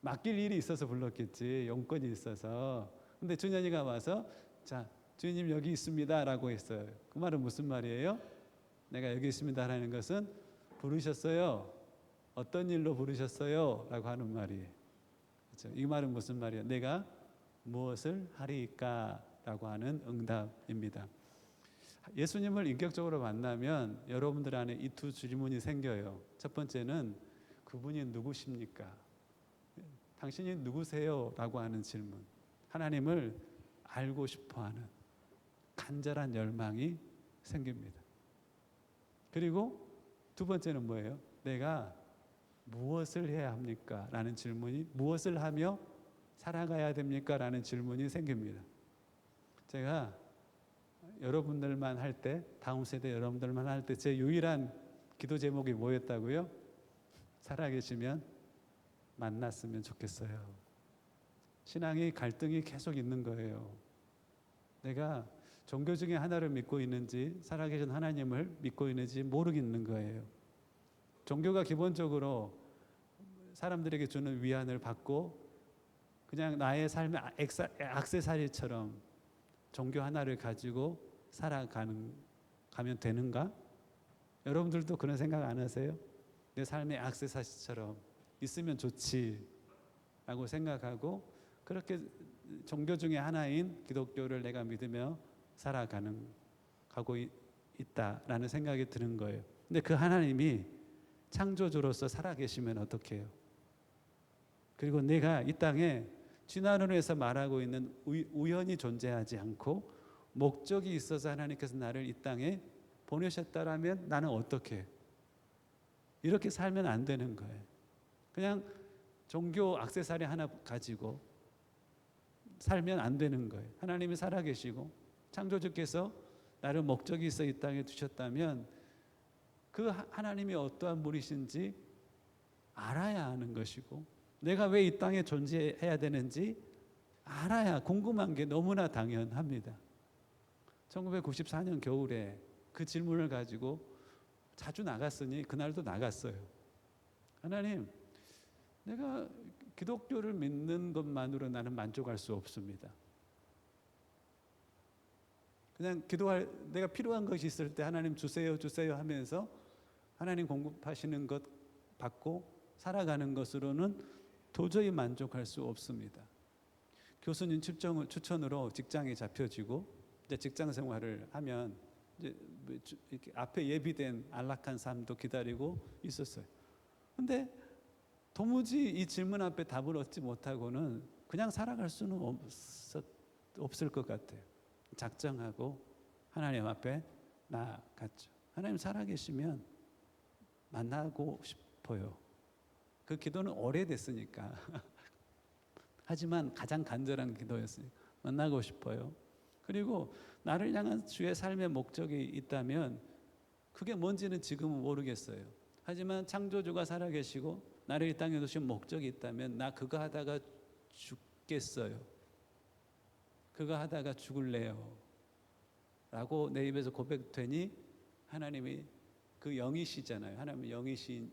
Speaker 2: 맡길 일이 있어서 불렀겠지. 용건이 있어서. 근데 준현이가 와서 자 주님 여기 있습니다라고 했어요. 그 말은 무슨 말이에요? 내가 여기 있습니다라는 것은 부르셨어요. 어떤 일로 부르셨어요? 라고 하는 말이에요. 그렇죠? 이 말은 무슨 말이에요? 내가 무엇을 하리까? 라고 하는 응답입니다. 예수님을 인격적으로 만나면 여러분들 안에 이 두 질문이 생겨요. 첫 번째는 그분이 누구십니까? 당신이 누구세요? 라고 하는 질문. 하나님을 알고 싶어하는 간절한 열망이 생깁니다. 그리고 두 번째는 뭐예요? 내가 무엇을 해야 합니까? 라는 질문이, 무엇을 하며 살아가야 됩니까? 라는 질문이 생깁니다. 제가 여러분들만 할 때, 다음 세대 여러분들만 할 때 제 유일한 기도 제목이 뭐였다고요? 살아계시면 만났으면 좋겠어요. 신앙이 갈등이 계속 있는 거예요. 내가 종교 중에 하나를 믿고 있는지 살아계신 하나님을 믿고 있는지 모르겠는 거예요. 종교가 기본적으로 사람들에게 주는 위안을 받고 그냥 나의 삶의 액세서리처럼 종교 하나를 가지고 가면 되는가? 여러분들도 그런 생각 안 하세요? 내 삶의 액세서리처럼 있으면 좋지 라고 생각하고 그렇게 종교 중에 하나인 기독교를 내가 믿으며 가고 있다라는 생각이 드는 거예요. 근데 그 하나님이 창조주로서 살아계시면 어떻게 해요? 그리고 내가 이 땅에 진화론에서 말하고 있는 우연히 존재하지 않고 목적이 있어서 하나님께서 나를 이 땅에 보내셨다라면 나는 어떻게 해요? 이렇게 살면 안 되는 거예요. 그냥 종교 액세서리 하나 가지고 살면 안 되는 거예요. 하나님이 살아계시고 창조주께서 나를 목적이 있어 이 땅에 두셨다면 그 하나님이 어떠한 분이신지 알아야 하는 것이고 내가 왜 이 땅에 존재해야 되는지 알아야 궁금한 게 너무나 당연합니다. 1994년 겨울에 그 질문을 가지고 자주 나갔으니 그날도 나갔어요. 하나님, 내가 기독교를 믿는 것만으로 나는 만족할 수 없습니다. 그냥 내가 필요한 것이 있을 때 하나님 주세요 하면서 하나님 공급하시는 것 받고 살아가는 것으로는 도저히 만족할 수 없습니다. 교수님 추천으로 직장에 잡혀지고 이제 직장 생활을 하면 이제 이렇게 앞에 예비된 안락한 삶도 기다리고 있었어요. 근데 도무지 이 질문 앞에 답을 얻지 못하고는 그냥 살아갈 수는 없을 것 같아요. 작정하고 하나님 앞에 나아갔죠. 하나님 살아계시면 만나고 싶어요. 그 기도는 오래됐으니까. 하지만 가장 간절한 기도였으니까 만나고 싶어요. 그리고 나를 향한 주의 삶의 목적이 있다면 그게 뭔지는 지금은 모르겠어요. 하지만 창조주가 살아계시고 나를 이 땅에 두신 목적이 있다면 나 그거 하다가 죽겠어요. 그거 하다가 죽을래요. 라고 내 입에서 고백되니 하나님이 그 영이시잖아요. 하나님은 영이시니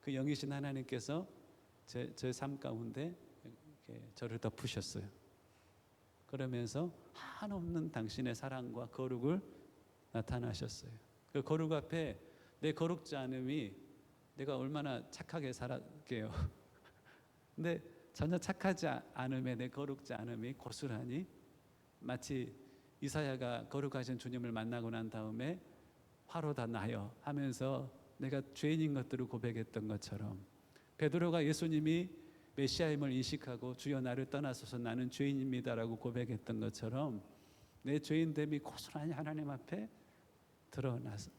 Speaker 2: 그 영이신 하나님께서 제 삶 가운데 저를 덮으셨어요. 그러면서 한없는 당신의 사랑과 거룩을 나타나셨어요. 그 거룩 앞에 내 거룩지 않음이 내가 얼마나 착하게 살았게요. 근데 전혀 착하지 않음에 내 거룩지 않음이 고스란히 마치 이사야가 거룩하신 주님을 만나고 난 다음에 화로다 나여 하면서 내가 죄인인 것들을 고백했던 것처럼 베드로가 예수님이 메시아임을 인식하고 주여 나를 떠나소서 나는 죄인입니다라고 고백했던 것처럼 내 죄인됨이 고스란히 하나님 앞에 드러나서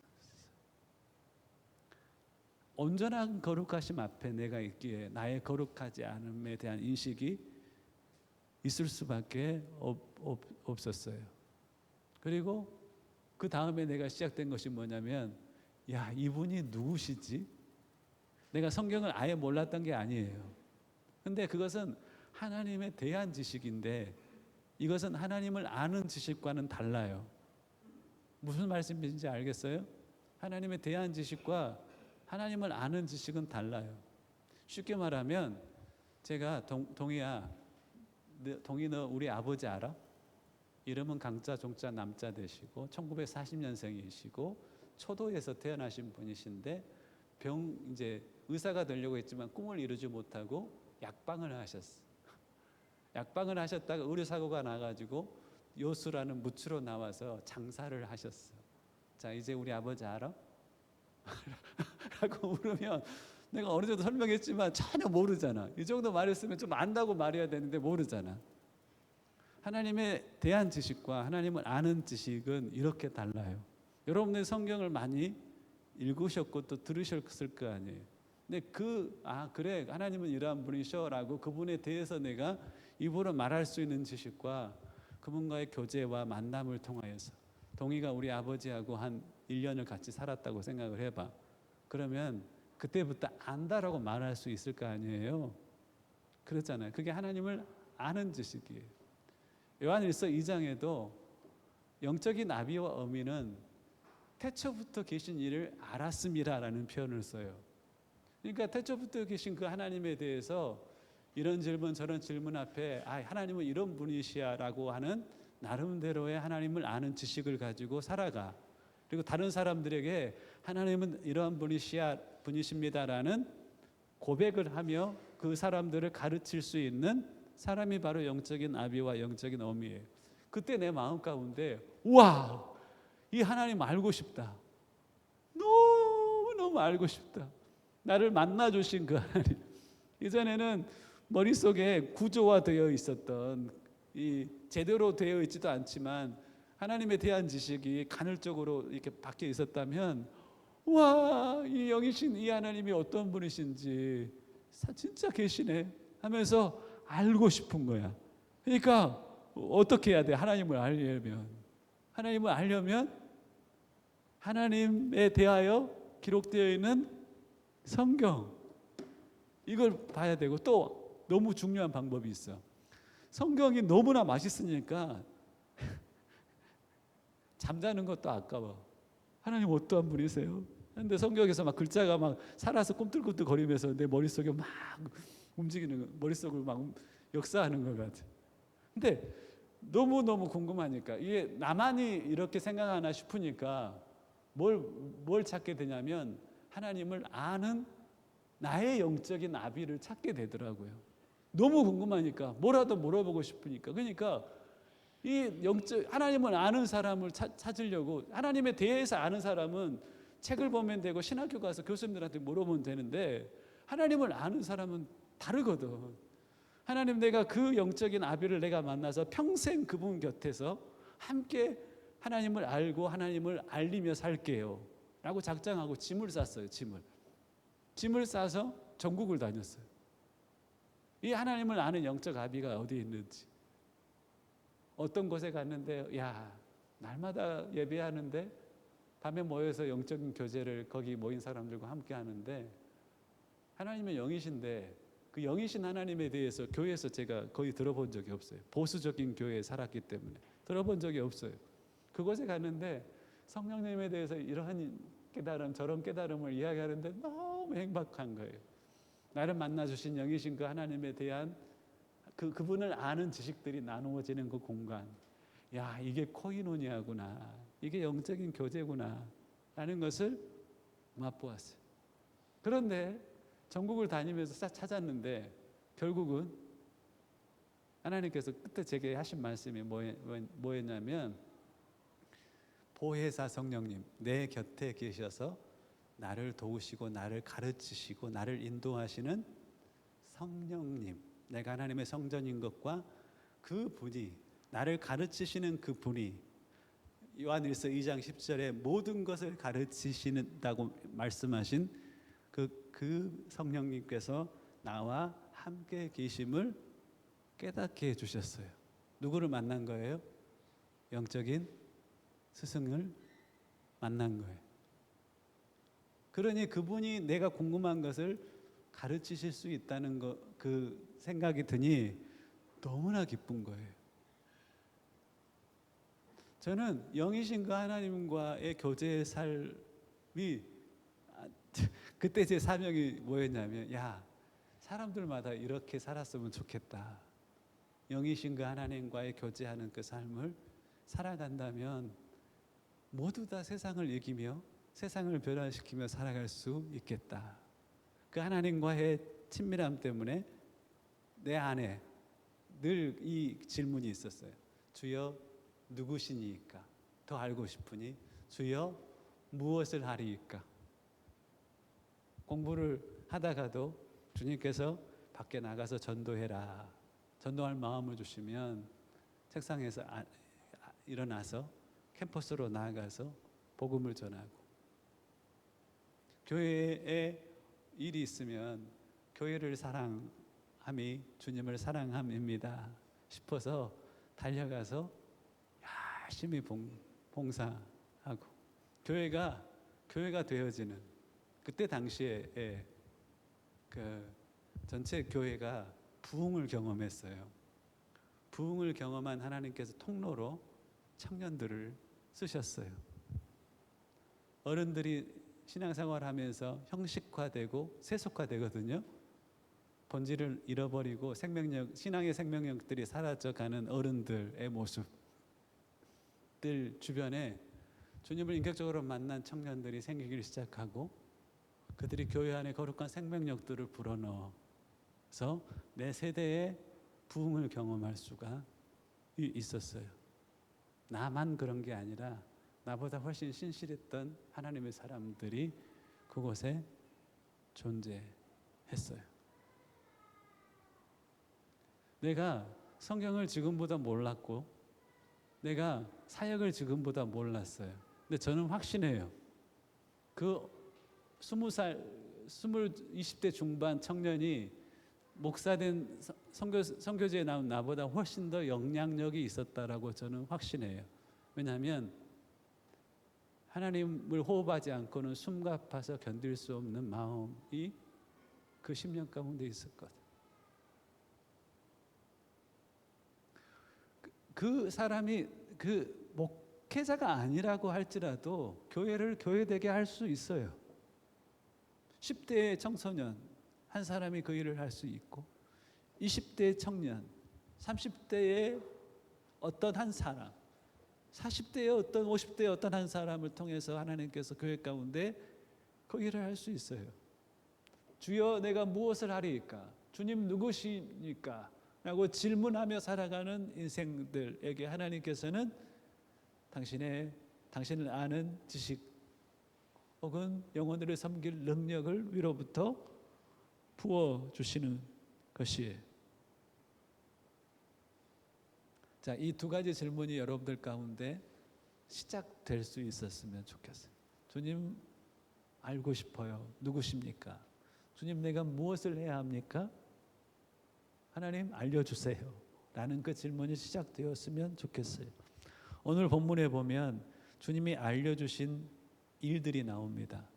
Speaker 2: 온전한 거룩하심 앞에 내가 있기에 나의 거룩하지 않음에 대한 인식이 있을 수밖에 없었어요. 그리고 그 다음에 내가 시작된 것이 뭐냐면 야, 이분이 누구시지? 내가 성경을 아예 몰랐던 게 아니에요. 근데 그것은 하나님에 대한 지식인데 이것은 하나님을 아는 지식과는 달라요. 무슨 말씀인지 알겠어요? 하나님에 대한 지식과 하나님을 아는 지식은 달라요. 쉽게 말하면 제가 동희 너 우리 아버지 알아? 이름은 강자 종자 남자 되시고 1940년생이시고 초도에서 태어나신 분이신데 이제 의사가 되려고 했지만 꿈을 이루지 못하고 약방을 하셨어요. 약방을 하셨다가 의료사고가 나가지고 요수라는 무추로 나와서 장사를 하셨어요. 자, 이제 우리 아버지 알아? 라고 물으면 내가 어느 정도 설명했지만 전혀 모르잖아. 이 정도 말했으면 좀 안다고 말해야 되는데 모르잖아. 하나님에 대한 지식과 하나님을 아는 지식은 이렇게 달라요. 여러분들 성경을 많이 읽으셨고 또 들으셨을 거 아니에요. 근데 그래 하나님은 이러한 분이셔라고 그분에 대해서 내가 입으로 말할 수 있는 지식과 그분과의 교제와 만남을 통하여서 동희가 우리 아버지하고 한 1년을 같이 살았다고 생각을 해봐. 그러면 그때부터 안다라고 말할 수 있을 거 아니에요. 그렇잖아요. 그게 하나님을 아는 지식이에요. 요한일서 2장에도 영적인 아비와 어미는 태초부터 계신 이를 알았음이라라는 표현을 써요. 그러니까 태초부터 계신 그 하나님에 대해서 이런 질문 저런 질문 앞에 하나님은 이런 분이시야라고 하는 나름대로의 하나님을 아는 지식을 가지고 살아가. 그리고 다른 사람들에게 하나님은 이러한 분이십니다라는 고백을 하며 그 사람들을 가르칠 수 있는 사람이 바로 영적인 아비와 영적인 어미예요. 그때 내 마음 가운데 와, 이 하나님 알고 싶다. 너무 알고 싶다. 나를 만나 주신 그 하나님. 이전에는 머릿속에 구조화되어 있었던 이 제대로 되어 있지도 않지만 하나님에 대한 지식이 간헐적으로 이렇게 박혀 있었다면 와, 이 영이신 이 하나님이 어떤 분이신지 진짜 계시네 하면서 알고 싶은 거야. 그러니까 어떻게 해야 돼? 하나님을 알려면 하나님에 대하여 기록되어 있는 성경 이걸 봐야 되고 또 너무 중요한 방법이 있어. 성경이 너무나 맛있으니까 잠자는 것도 아까워. 하나님 어떠한 분이세요? 근데 성경에서 막 글자가 막 살아서 꿈틀꿈틀 거리면서 내 머릿속에 막 움직이는 거, 머릿속을 막 역사하는 것 같아. 근데 너무너무 궁금하니까 이게 나만이 이렇게 생각하나 싶으니까 뭘 찾게 되냐면 하나님을 아는 나의 영적인 아비를 찾게 되더라고요. 너무 궁금하니까 뭐라도 물어보고 싶으니까. 그러니까 이 하나님을 아는 사람을 찾으려고 하나님에 대해서 아는 사람은 책을 보면 되고 신학교 가서 교수님들한테 물어보면 되는데 하나님을 아는 사람은 다르거든. 하나님 내가 그 영적인 아비를 내가 만나서 평생 그분 곁에서 함께 하나님을 알고 하나님을 알리며 살게요 라고 작정하고 짐을 쌌어요. 짐을 싸서 전국을 다녔어요. 이 하나님을 아는 영적 아비가 어디에 있는지. 어떤 곳에 갔는데 날마다 예배하는데 밤에 모여서 영적인 교제를 거기 모인 사람들과 함께 하는데 하나님은 영이신데 그 영이신 하나님에 대해서 교회에서 제가 거의 들어본 적이 없어요. 보수적인 교회에 살았기 때문에 들어본 적이 없어요. 그곳에 갔는데 성령님에 대해서 이러한 깨달음 저런 깨달음을 이야기하는데 너무 행복한 거예요. 나를 만나주신 영이신 그 하나님에 대한 그분을 아는 지식들이 나누어지는 그 공간. 이게 코이노니아구나. 이게 영적인 교제구나 라는 것을 맛보았어요. 그런데 전국을 다니면서 찾았는데 결국은 하나님께서 그때 제게 하신 말씀이 뭐였냐면 보혜사 성령님 내 곁에 계셔서 나를 도우시고 나를 가르치시고 나를 인도하시는 성령님, 내가 하나님의 성전인 것과 그 분이 나를 가르치시는 그 분이 요한일서 2장 10절에 모든 것을 가르치신다고 말씀하신 그 성령님께서 나와 함께 계심을 깨닫게 해주셨어요. 누구를 만난 거예요? 영적인 스승을 만난 거예요. 그러니 그분이 내가 궁금한 것을 가르치실 수 있다는 그 생각이 드니 너무나 기쁜 거예요. 저는 영이신 그 하나님과의 교제의 삶이 그때 제 사명이 뭐였냐면 사람들마다 이렇게 살았으면 좋겠다. 영이신 그 하나님과의 교제하는 그 삶을 살아간다면 모두 다 세상을 이기며 세상을 변화시키며 살아갈 수 있겠다. 그 하나님과의 친밀함 때문에 내 안에 늘 이 질문이 있었어요. 주여 누구시니까? 더 알고 싶으니 주여 무엇을 하리이까? 공부를 하다가도 주님께서 밖에 나가서 전도해라. 전도할 마음을 주시면 책상에서 일어나서 캠퍼스로 나아가서 복음을 전하고, 교회에 일이 있으면 교회를 사랑함이 주님을 사랑함입니다 싶어서 달려가서 열심히 봉사하고, 교회가 되어지는 그때 당시에 그 전체 교회가 부흥을 경험했어요. 부흥을 경험한 하나님께서 통로로 청년들을 쓰셨어요. 어른들이 신앙생활하면서 형식화되고 세속화되거든요. 본질을 잃어버리고 신앙의 생명력들이 사라져가는 어른들의 모습들 주변에 주님을 인격적으로 만난 청년들이 생기기 시작하고, 그들이 교회 안에 거룩한 생명력들을 불어넣어서 내 세대의 부흥을 경험할 수가 있었어요. 나만 그런 게 아니라 나보다 훨씬 신실했던 하나님의 사람들이 그곳에 존재했어요. 내가 성경을 지금보다 몰랐고 내가 사역을 지금보다 몰랐어요. 근데 저는 확신해요. 그 20대 중반 청년이 목사된 선교지에 나온 나보다 훨씬 더 영향력이 있었다라고 저는 확신해요. 왜냐하면 하나님을 호흡하지 않고는 숨가파서 견딜 수 없는 마음이 그 10년 가운데 있었거든. 그 사람이 그 목회자가 아니라고 할지라도 교회를 교회되게 할 수 있어요. 10대의 청소년 한 사람이 그 일을 할 수 있고, 20대의 청년, 30대의 어떤 한 사람, 40대의 어떤 50대의 어떤 한 사람을 통해서 하나님께서 교회 가운데 그 일을 할 수 있어요. 주여 내가 무엇을 하리이까? 주님 누구시니까? 라고 질문하며 살아가는 인생들에게 하나님께서는 당신을 아는 지식 혹은 영혼들을 섬길 능력을 위로부터 부어주시는 것이에요. 자, 이 두 가지 질문이 여러분들 가운데 시작될 수 있었으면 좋겠어요. 주님 알고 싶어요. 누구십니까? 주님 내가 무엇을 해야 합니까? 하나님 알려주세요. 라는 그 질문이 시작되었으면 좋겠어요. 오늘 본문에 보면 주님이 알려주신 일들이 나옵니다.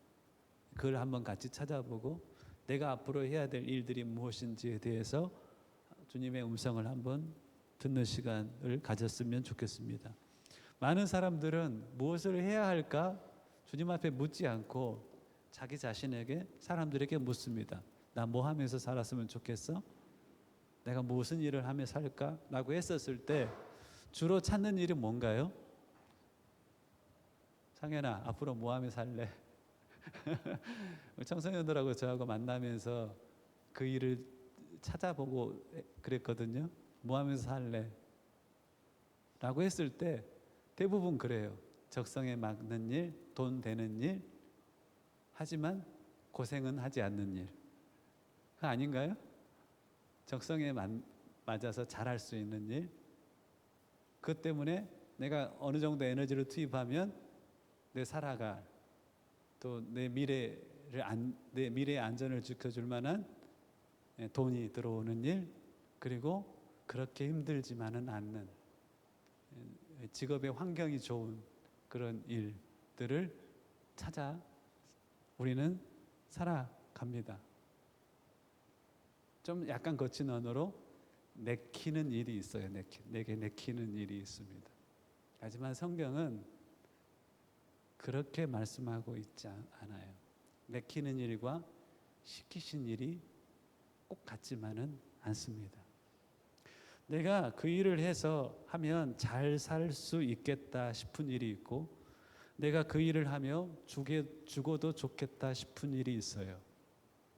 Speaker 2: 그걸 한번 같이 찾아보고 내가 앞으로 해야 될 일들이 무엇인지에 대해서 주님의 음성을 한번 듣는 시간을 가졌으면 좋겠습니다. 많은 사람들은 무엇을 해야 할까 주님 앞에 묻지 않고 자기 자신에게, 사람들에게 묻습니다. 나 뭐 하면서 살았으면 좋겠어? 내가 무슨 일을 하며 살까? 라고 했었을 때 주로 찾는 일이 뭔가요? 상현아, 앞으로 뭐 하며 살래? 청소년들하고 저하고 만나면서 그 일을 찾아보고 그랬거든요. 뭐 하면서 살래? 라고 했을 때 대부분 그래요. 적성에 맞는 일, 돈 되는 일, 하지만 고생은 하지 않는 일. 그거 아닌가요? 적성에 맞아서 잘할 수 있는 일. 그것 때문에 내가 어느 정도 에너지를 투입하면 내 살아갈, 또 내 미래의 안전을 지켜줄 만한 돈이 들어오는 일, 그리고 그렇게 힘들지만은 않는 직업의 환경이 좋은 그런 일들을 찾아 우리는 살아갑니다. 좀 약간 거친 언어로 내키는 일이 있어요. 내게 내키는 일이 있습니다. 하지만 성경은 그렇게 말씀하고 있지 않아요. 내키는 일과 시키신 일이 꼭 같지만은 않습니다. 내가 그 일을 해서 하면 잘 살 수 있겠다 싶은 일이 있고, 내가 그 일을 하며 죽어도 좋겠다 싶은 일이 있어요.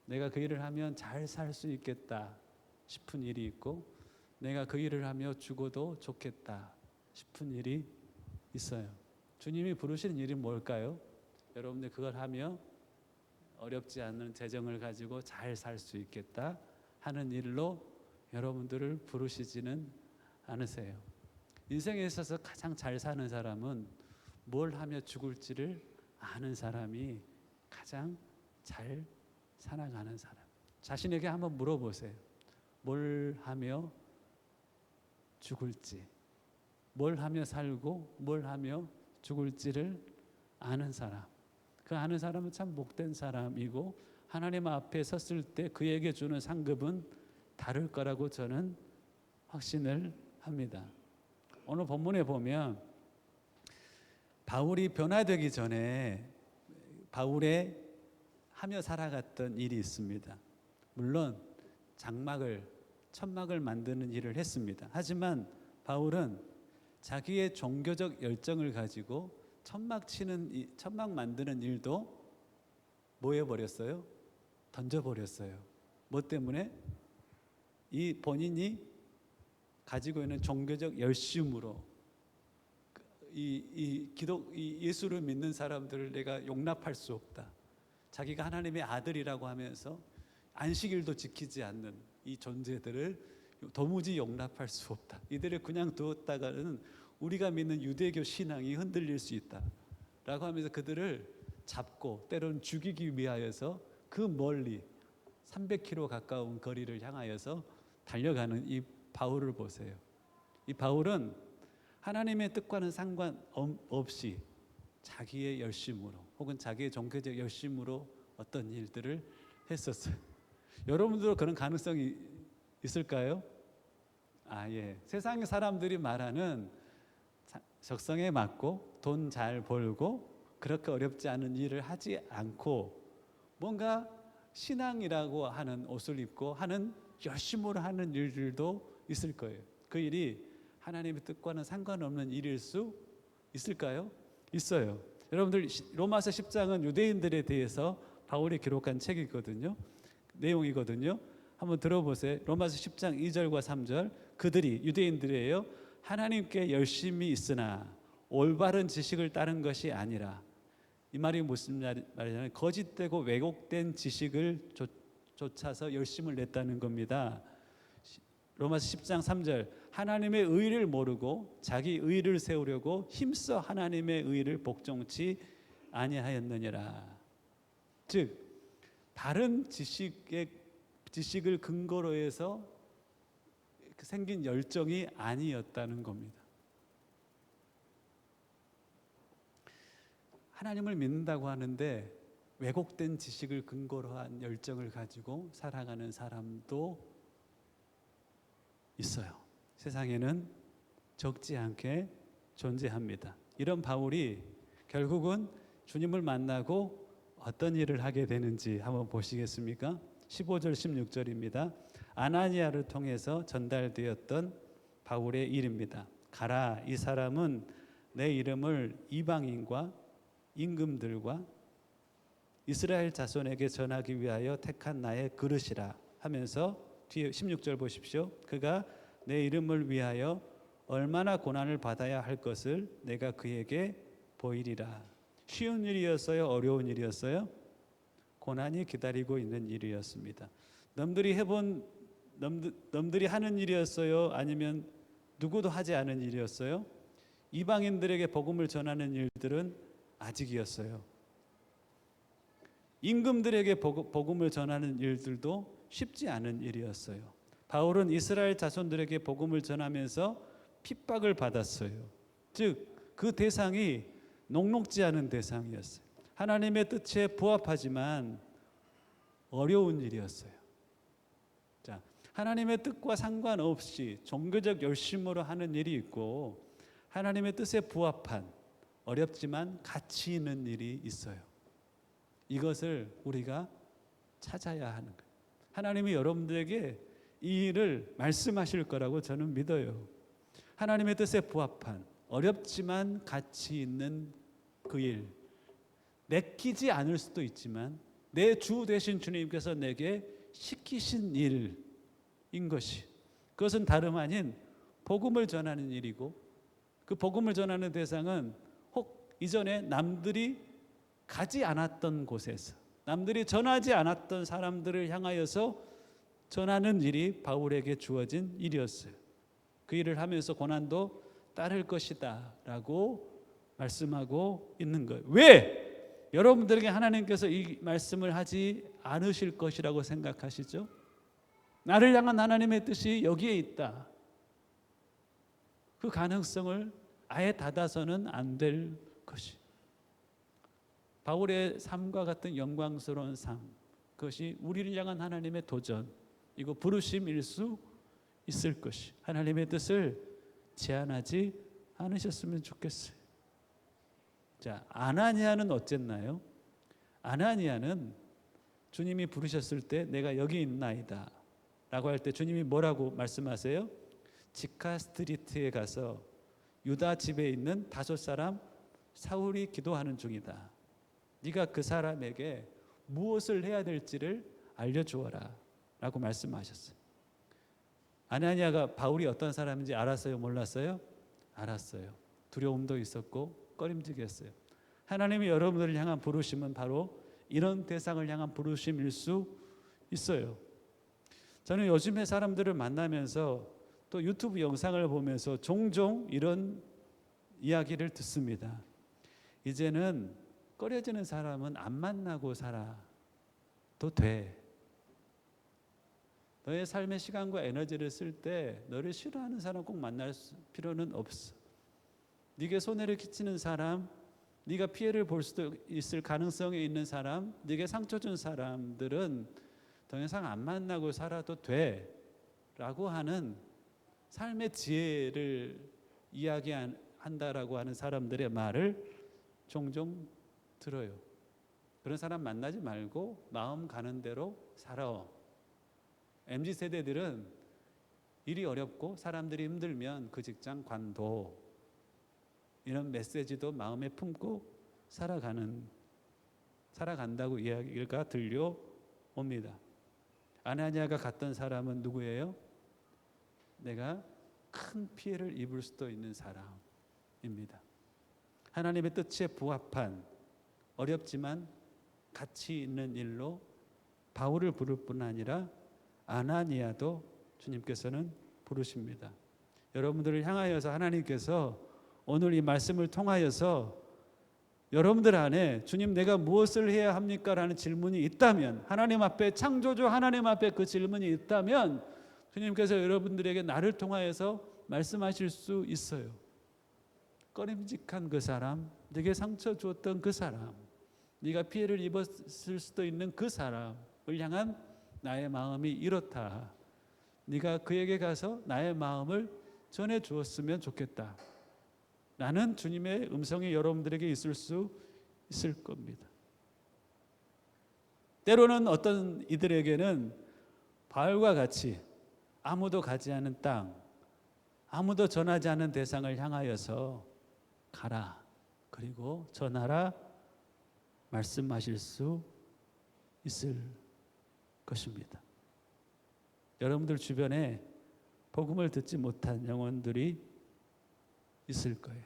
Speaker 2: 내가 그 일을 하면 잘 살 수 있겠다 싶은 일이 있고, 내가 그 일을 하며 죽어도 좋겠다 싶은 일이 있어요. 주님이 부르시는 일이 뭘까요? 여러분들 그걸 하며 어렵지 않은 재정을 가지고 잘 살 수 있겠다 하는 일로 여러분들을 부르시지는 않으세요. 인생에 있어서 가장 잘 사는 사람은 뭘 하며 죽을지를 아는 사람이 가장 잘 살아가는 사람. 자신에게 한번 물어보세요. 뭘 하며 죽을지, 뭘 하며 살고 뭘 하며 죽을지를 아는 사람. 그 아는 사람은 참 복된 사람이고, 하나님 앞에 섰을 때 그에게 주는 상급은 다를 거라고 저는 확신을 합니다. 오늘 본문에 보면 바울이 변화되기 전에 바울의 하며 살아갔던 일이 있습니다. 물론 천막을 만드는 일을 했습니다. 하지만 바울은 자기의 종교적 열정을 가지고 천막 만드는 일도 뭐 해버렸어요? 던져버렸어요. 뭐 때문에? 이 본인이 가지고 있는 종교적 열심으로 이 예수를 믿는 사람들을 내가 용납할 수 없다. 자기가 하나님의 아들이라고 하면서 안식일도 지키지 않는 이 존재들을 도무지 용납할 수 없다. 이들을 그냥 두었다가는 우리가 믿는 유대교 신앙이 흔들릴 수 있다 라고 하면서 그들을 잡고 때로는 죽이기 위하여서 그 멀리 300km 가까운 거리를 향하여서 달려가는 이 바울을 보세요. 이 바울은 하나님의 뜻과는 상관없이 자기의 열심으로 혹은 자기의 종교적 열심으로 어떤 일들을 했었어요. 여러분들도 그런 가능성이 있을까요? 예. 세상의 사람들이 말하는 적성에 맞고 돈 잘 벌고 그렇게 어렵지 않은 일을 하지 않고 뭔가 신앙이라고 하는 옷을 입고 하는 열심으로 하는 일들도 있을 거예요. 그 일이 하나님의 뜻과는 상관없는 일일 수 있을까요? 있어요. 여러분들 로마서 10장은 유대인들에 대해서 바울이 기록한 책이거든요. 내용이거든요. 한번 들어보세요. 로마서 10장 2절과 3절. 그들이 유대인들이에요. 하나님께 열심히 있으나 올바른 지식을 따른 것이 아니라, 이 말이 무슨 말이냐면 거짓되고 왜곡된 지식을 쫓아서 열심을 냈다는 겁니다. 로마서 10장 3절. 하나님의 의를 모르고 자기 의를 세우려고 힘써 하나님의 의를 복종치 아니하였느니라. 즉 다른 지식을 근거로 해서 생긴 열정이 아니었다는 겁니다. 하나님을 믿는다고 하는데 왜곡된 지식을 근거로 한 열정을 가지고 살아가는 사람도 있어요. 세상에는 적지 않게 존재합니다. 이런 바울이 결국은 주님을 만나고 어떤 일을 하게 되는지 한번 보시겠습니까? 15절 16절입니다. 아나니아를 통해서 전달되었던 바울의 일입니다. 가라, 이 사람은 내 이름을 이방인과 임금들과 이스라엘 자손에게 전하기 위하여 택한 나의 그릇이라 하면서 뒤에 16절 보십시오. 그가 내 이름을 위하여 얼마나 고난을 받아야 할 것을 내가 그에게 보이리라. 쉬운 일이었어요? 어려운 일이었어요? 고난이 기다리고 있는 일이었습니다. 남들이 하는 일이었어요? 아니면 누구도 하지 않은 일이었어요? 이방인들에게 복음을 전하는 일들은 아직이었어요. 임금들에게 복음을 전하는 일들도 쉽지 않은 일이었어요. 바울은 이스라엘 자손들에게 복음을 전하면서 핍박을 받았어요. 즉 그 대상이 녹록지 않은 대상이었어요. 하나님의 뜻에 부합하지만 어려운 일이었어요. 자, 하나님의 뜻과 상관없이 종교적 열심으로 하는 일이 있고, 하나님의 뜻에 부합한 어렵지만 가치 있는 일이 있어요. 이것을 우리가 찾아야 하는 거예요. 하나님이 여러분들에게 이 일을 말씀하실 거라고 저는 믿어요. 하나님의 뜻에 부합한 어렵지만 가치 있는 그 일, 내키지 않을 수도 있지만 내 주 되신 주님께서 내게 시키신 일인 것이, 그것은 다름 아닌 복음을 전하는 일이고, 그 복음을 전하는 대상은 혹 이전에 남들이 가지 않았던 곳에서, 남들이 전하지 않았던 사람들을 향하여서 전하는 일이 바울에게 주어진 일이었어요. 그 일을 하면서 고난도 따를 것이다 라고 말씀하고 있는 거예요. 왜 여러분들에게 하나님께서 이 말씀을 하지 않으실 것이라고 생각하시죠? 나를 향한 하나님의 뜻이 여기에 있다. 그 가능성을 아예 닫아서는 안 될 것이, 바울의 삶과 같은 영광스러운 삶, 그것이 우리를 향한 하나님의 도전, 이거 부르심일 수 있을 것이, 하나님의 뜻을 제한하지 않으셨으면 좋겠어요. 자, 아나니아는 어쨌나요? 아나니아는 주님이 부르셨을 때 내가 여기 있나이다 라고 할 때 주님이 뭐라고 말씀하세요? 지카 스트리트에 가서 유다 집에 있는 5사람 사울이 기도하는 중이다. 네가 그 사람에게 무엇을 해야 될지를 알려주어라 라고 말씀하셨어요. 아나니아가 바울이 어떤 사람인지 알았어요? 몰랐어요? 알았어요. 두려움도 있었고 꺼림직했어요. 하나님이 여러분들을 향한 부르심은 바로 이런 대상을 향한 부르심일 수 있어요. 저는 요즘에 사람들을 만나면서 또 유튜브 영상을 보면서 종종 이런 이야기를 듣습니다. 이제는 꺼려지는 사람은 안 만나고 살아도 돼. 너의 삶의 시간과 에너지를 쓸 때 너를 싫어하는 사람 꼭 만날 필요는 없어. 네게 손해를 끼치는 사람, 네가 피해를 볼 수도 있을 가능성이 있는 사람, 네게 상처 준 사람들은 더 이상 안 만나고 살아도 돼 라고 하는 삶의 지혜를 이야기한다라고 하는 사람들의 말을 종종 들어요. 그런 사람 만나지 말고 마음 가는 대로 살아. MZ세대들은 일이 어렵고 사람들이 힘들면 그 직장 관둬, 이런 메시지도 마음에 품고 살아간다고 이야기가 들려옵니다. 아나니아가 갔던 사람은 누구예요? 내가 큰 피해를 입을 수도 있는 사람입니다. 하나님의 뜻에 부합한 어렵지만 가치 있는 일로 바울을 부를 뿐 아니라 아나니아도 주님께서는 부르십니다. 여러분들을 향하여서 하나님께서 오늘 이 말씀을 통하여서 여러분들 안에 주님 내가 무엇을 해야 합니까? 라는 질문이 있다면, 하나님 앞에, 창조주 하나님 앞에 그 질문이 있다면 주님께서 여러분들에게 나를 통하여서 말씀하실 수 있어요. 꺼림직한 그 사람, 네게 상처 주었던 그 사람, 네가 피해를 입었을 수도 있는 그 사람을 향한 나의 마음이 이렇다. 네가 그에게 가서 나의 마음을 전해 주었으면 좋겠다. 나는 주님의 음성이 여러분들에게 있을 수 있을 겁니다. 때로는 어떤 이들에게는 바울과 같이 아무도 가지 않은 땅, 아무도 전하지 않은 대상을 향하여서 가라, 그리고 전하라 말씀하실 수 있을 것입니다. 여러분들 주변에 복음을 듣지 못한 영혼들이 있을 거예요.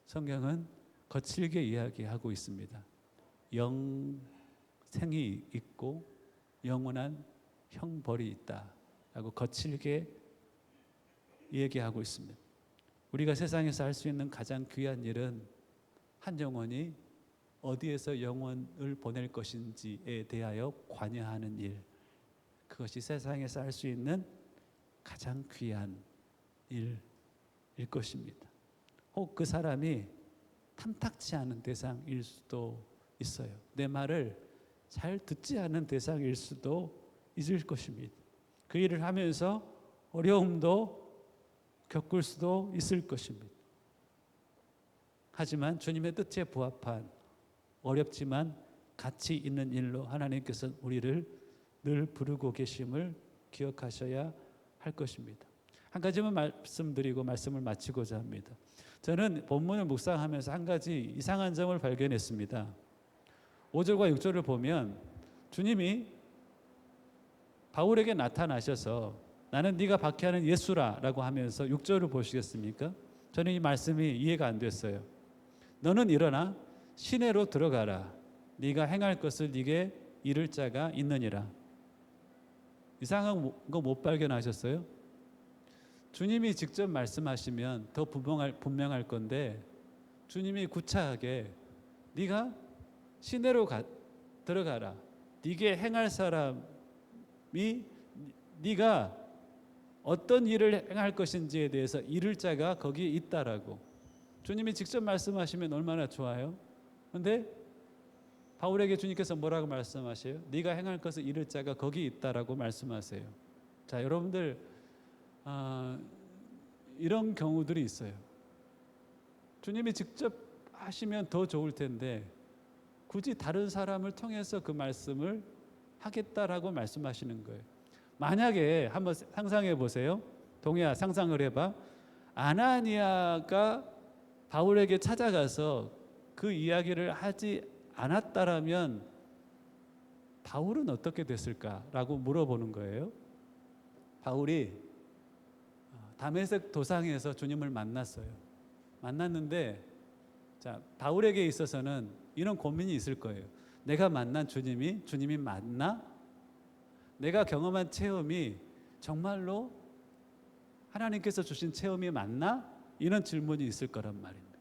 Speaker 2: 성경은 거칠게 이야기하고 있습니다. 영생이 있고 영원한 형벌이 있다라고 거칠게 얘기하고 있습니다. 우리가 세상에서 할 수 있는 가장 귀한 일은 한 영혼이 어디에서 영혼을 보낼 것인지에 대하여 관여하는 일, 그것이 세상에서 할 수 있는 가장 귀한 일일 것입니다. 혹 그 사람이 탐탁치 않은 대상일 수도 있어요. 내 말을 잘 듣지 않은 대상일 수도 있을 것입니다. 그 일을 하면서 어려움도 겪을 수도 있을 것입니다. 하지만 주님의 뜻에 부합한 어렵지만 가치 있는 일로 하나님께서 우리를 늘 부르고 계심을
Speaker 1: 기억하셔야 할 것입니다. 한 가지만 말씀드리고 말씀을 마치고자 합니다. 저는 본문을 묵상하면서 한 가지 이상한 점을 발견했습니다. 5절과 6절을 보면 주님이 바울에게 나타나셔서 나는 네가 박해하는 예수라라고 하면서 6절을 보시겠습니까? 저는 이 말씀이 이해가 안 됐어요. 너는 일어나 시내로 들어가라. 네가 행할 것을 네게 이를 자가 있느니라. 이상한 거 못 발견하셨어요? 주님이 직접 말씀하시면 더 분명할 건데 주님이 구차하게 네가 시내로 들어가라. 네게 행할 사람이 네가 어떤 일을 행할 것인지에 대해서 이를 자가 거기에 있다라고 주님이 직접 말씀하시면 얼마나 좋아요. 그런데 바울에게 주님께서 뭐라고 말씀하세요? 네가 행할 것을 이를 자가 거기 있다라고 말씀하세요. 자, 여러분들 이런 경우들이 있어요. 주님이 직접 하시면 더 좋을 텐데 굳이 다른 사람을 통해서 그 말씀을 하겠다라고 말씀하시는 거예요. 만약에 한번 상상해 보세요. 동희야, 상상을 해봐. 아나니아가 바울에게 찾아가서 그 이야기를 하지 않았다라면 바울은 어떻게 됐을까라고 물어보는 거예요. 바울이 다메섹 도상에서 주님을 만났어요. 만났는데 자, 바울에게 있어서는 이런 고민이 있을 거예요. 내가 만난 주님이 맞나? 내가 경험한 체험이 정말로 하나님께서 주신 체험이 맞나? 이런 질문이 있을 거란 말입니다.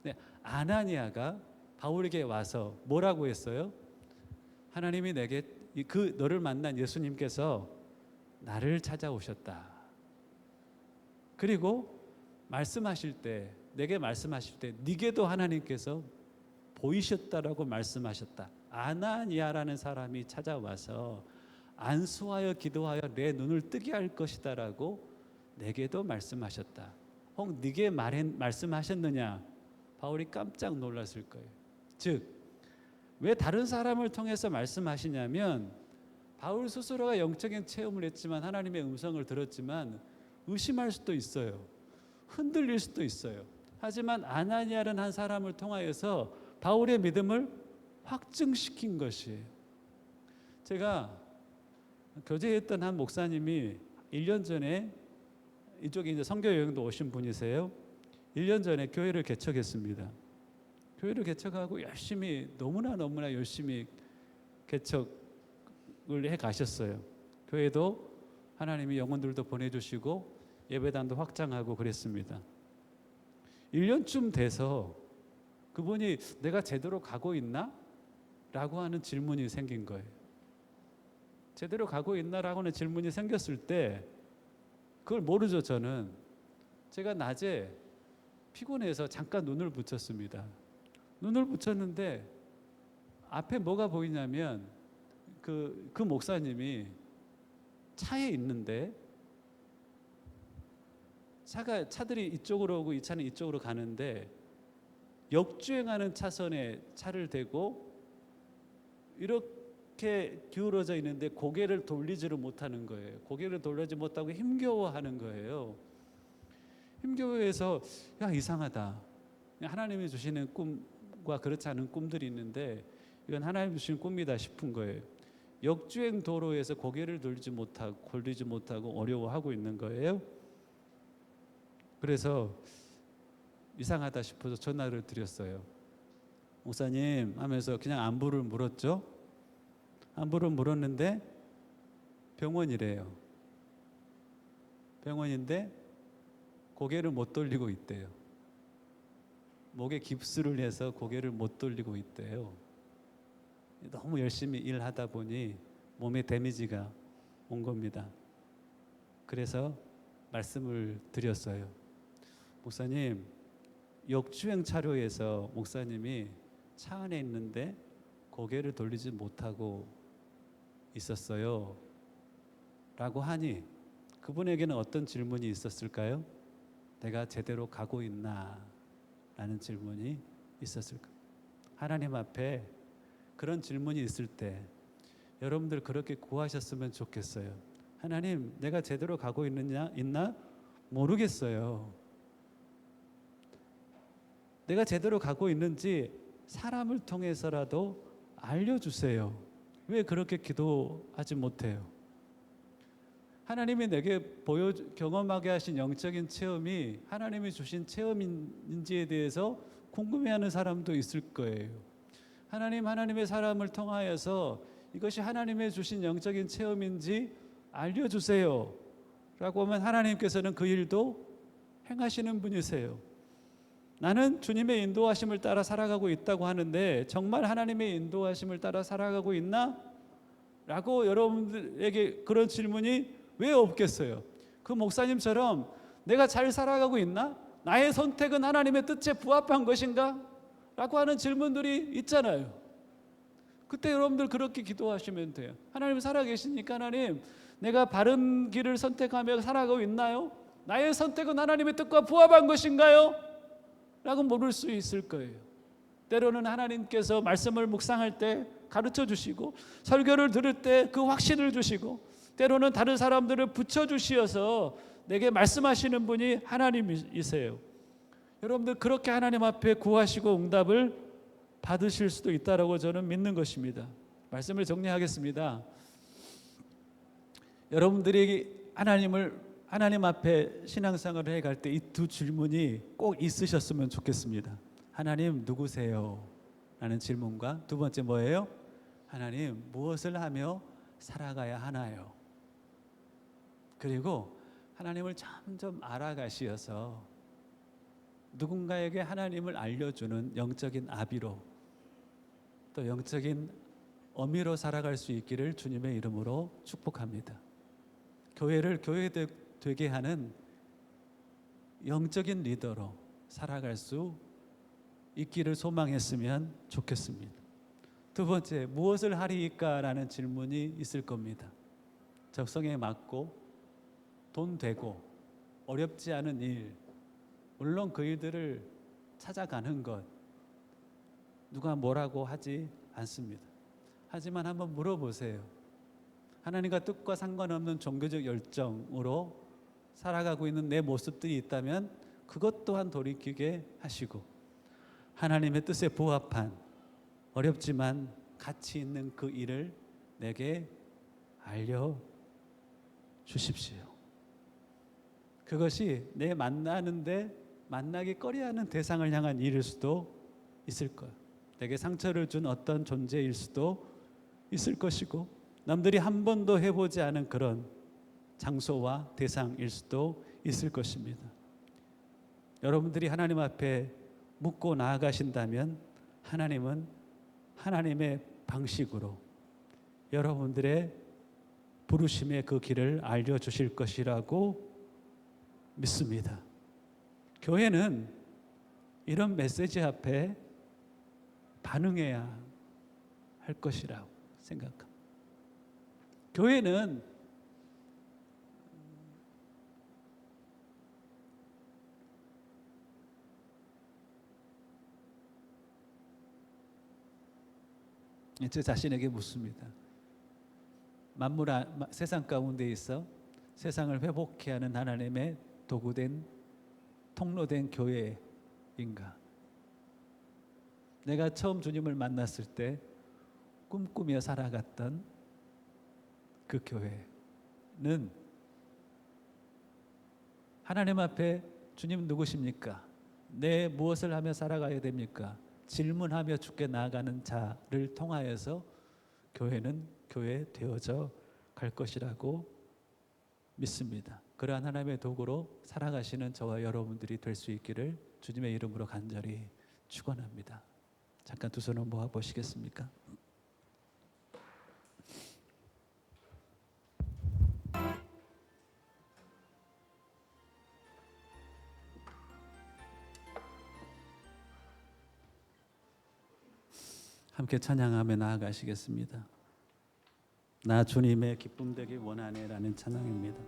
Speaker 1: 근데 아나니아가 바울에게 와서 뭐라고 했어요? 하나님이 내게 그 너를 만난 예수님께서 나를 찾아오셨다. 그리고 말씀하실 때 내게 말씀하실 때 네게도 하나님께서 보이셨다라고 말씀하셨다. 아나니아라는 사람이 찾아와서 안수하여 기도하여 내 눈을 뜨게 할 것이다라고 내게도 말씀하셨다. 혹 네게 말씀하셨느냐? 바울이 깜짝 놀랐을 거예요. 즉, 왜 다른 사람을 통해서 말씀하시냐면 바울 스스로가 영적인 체험을 했지만 하나님의 음성을 들었지만 의심할 수도 있어요. 흔들릴 수도 있어요. 하지만 아나니아라는 한 사람을 통하여서 바울의 믿음을 확증시킨 것이에요. 제가 교제했던 한 목사님이 1년 전에 이쪽에 이제 선교 여행도 오신 분이세요. 1년 전에 교회를 개척했습니다. 교회를 개척하고 너무나 열심히 개척을 해 가셨어요. 교회도 하나님이 영혼들도 보내주시고 예배당도 확장하고 그랬습니다. 1년쯤 돼서 그분이 내가 제대로 가고 있나? 라고 하는 질문이 생긴 거예요. 제대로 가고 있나라고 하는 질문이 생겼을 때 그걸 모르죠. 저는 제가 낮에 피곤해서 잠깐 눈을 붙였습니다. 눈을 붙였는데 앞에 뭐가 보이냐면 그 목사님이 차에 있는데 차들이 이쪽으로 오고 이 차는 이쪽으로 가는데 역주행하는 차선에 차를 대고 이렇게 기울어져 있는데 고개를 돌리지를 못하는 거예요. 고개를 돌리지 못하고 힘겨워하는 거예요. 힘겨워해서 야, 이상하다. 하나님이 주시는 꿈과 그렇지 않은 꿈들이 있는데 이건 하나님이 주신 꿈이다 싶은 거예요. 역주행 도로에서 고개를 돌리지 못하고 어려워하고 있는 거예요. 그래서 이상하다 싶어서 전화를 드렸어요. 목사님 하면서 그냥 안부를 물었죠. 안부를 물었는데 병원이래요. 병원인데 고개를 못 돌리고 있대요. 목에 깁스를 해서 고개를 못 돌리고 있대요. 너무 열심히 일하다 보니 몸에 데미지가 온 겁니다. 그래서 말씀을 드렸어요. 목사님, 역주행 차로에서 목사님이 차 안에 있는데 고개를 돌리지 못하고 있었어요. 라고 하니 그분에게는 어떤 질문이 있었을까요? 내가 제대로 가고 있나? 라는 질문이 있었을까? 하나님 앞에 그런 질문이 있을 때 여러분들 그렇게 구하셨으면 좋겠어요. 하나님, 내가 제대로 가고 있나 모르겠어요. 내가 제대로 가고 있는지 사람을 통해서라도 알려주세요. 왜 그렇게 기도하지 못해요? 하나님이 내게 경험하게 하신 영적인 체험이 하나님이 주신 체험인지에 대해서 궁금해하는 사람도 있을 거예요. 하나님의 사람을 통하여서 이것이 하나님의 주신 영적인 체험인지 알려주세요 라고 하면 하나님께서는 그 일도 행하시는 분이세요. 나는 주님의 인도하심을 따라 살아가고 있다고 하는데 정말 하나님의 인도하심을 따라 살아가고 있나? 라고 여러분들에게 그런 질문이 왜 없겠어요? 그 목사님처럼 내가 잘 살아가고 있나? 나의 선택은 하나님의 뜻에 부합한 것인가? 라고 하는 질문들이 있잖아요. 그때 여러분들 그렇게 기도하시면 돼요. 하나님 살아계시니까 하나님, 내가 바른 길을 선택하며 살아가고 있나요? 나의 선택은 하나님의 뜻과 부합한 것인가요? 라고 물을 수 있을 거예요. 때로는 하나님께서 말씀을 묵상할 때 가르쳐 주시고 설교를 들을 때 그 확신을 주시고 때로는 다른 사람들을 붙여주시어서 내게 말씀하시는 분이 하나님이세요. 여러분들 그렇게 하나님 앞에 구하시고 응답을 받으실 수도 있다라고 저는 믿는 것입니다. 말씀을 정리하겠습니다. 여러분들이 하나님 앞에 신앙생활을 해갈 때 이 두 질문이 꼭 있으셨으면 좋겠습니다. 하나님 누구세요? 라는 질문과 두 번째 뭐예요? 하나님 무엇을 하며 살아가야 하나요? 그리고 하나님을 점점 알아가시어서 누군가에게 하나님을 알려주는 영적인 아비로 또 영적인 어미로 살아갈 수 있기를 주님의 이름으로 축복합니다. 교회를 교회 되게 하는 영적인 리더로 살아갈 수 있기를 소망했으면 좋겠습니다. 두 번째, 무엇을 하리이까라는 질문이 있을 겁니다. 적성에 맞고 돈 되고 어렵지 않은 일, 물론 그 일들을 찾아가는 것 누가 뭐라고 하지 않습니다. 하지만 한번 물어보세요. 하나님과 뜻과 상관없는 종교적 열정으로 살아가고 있는 내 모습들이 있다면 그것 또한 돌이키게 하시고 하나님의 뜻에 부합한 어렵지만 가치 있는 그 일을 내게 알려주십시오. 그것이 내 만나기 꺼려하는 대상을 향한 일일 수도 있을 거예요. 내게 상처를 준 어떤 존재일 수도 있을 것이고 남들이 한 번도 해보지 않은 그런 장소와 대상일 수도 있을 것입니다. 여러분들이 하나님 앞에 묻고 나아가신다면 하나님은 하나님의 방식으로 여러분들의 부르심의 그 길을 알려주실 것이라고 믿습니다. 교회는 이런 메시지 앞에 반응해야 할 것이라고 생각합니다. 교회는 제 자신에게 묻습니다. 세상 가운데 있어 세상을 회복케 하는 하나님의 도구된 통로된 교회인가? 내가 처음 주님을 만났을 때 꿈꾸며 살아갔던 그 교회는 하나님 앞에 주님 누구십니까? 내 무엇을 하며 살아가야 됩니까? 질문하며 주께 나아가는 자를 통하여서 교회는 교회 되어져 갈 것이라고 믿습니다. 그러한 하나님의 도구로 살아가시는 저와 여러분들이 될 수 있기를 주님의 이름으로 간절히 축원합니다. 잠깐 두 손을 모아 보시겠습니까? 함께 찬양하며 나아가시겠습니다. 나 주님의 기쁨 되기 원하네라는 찬양입니다.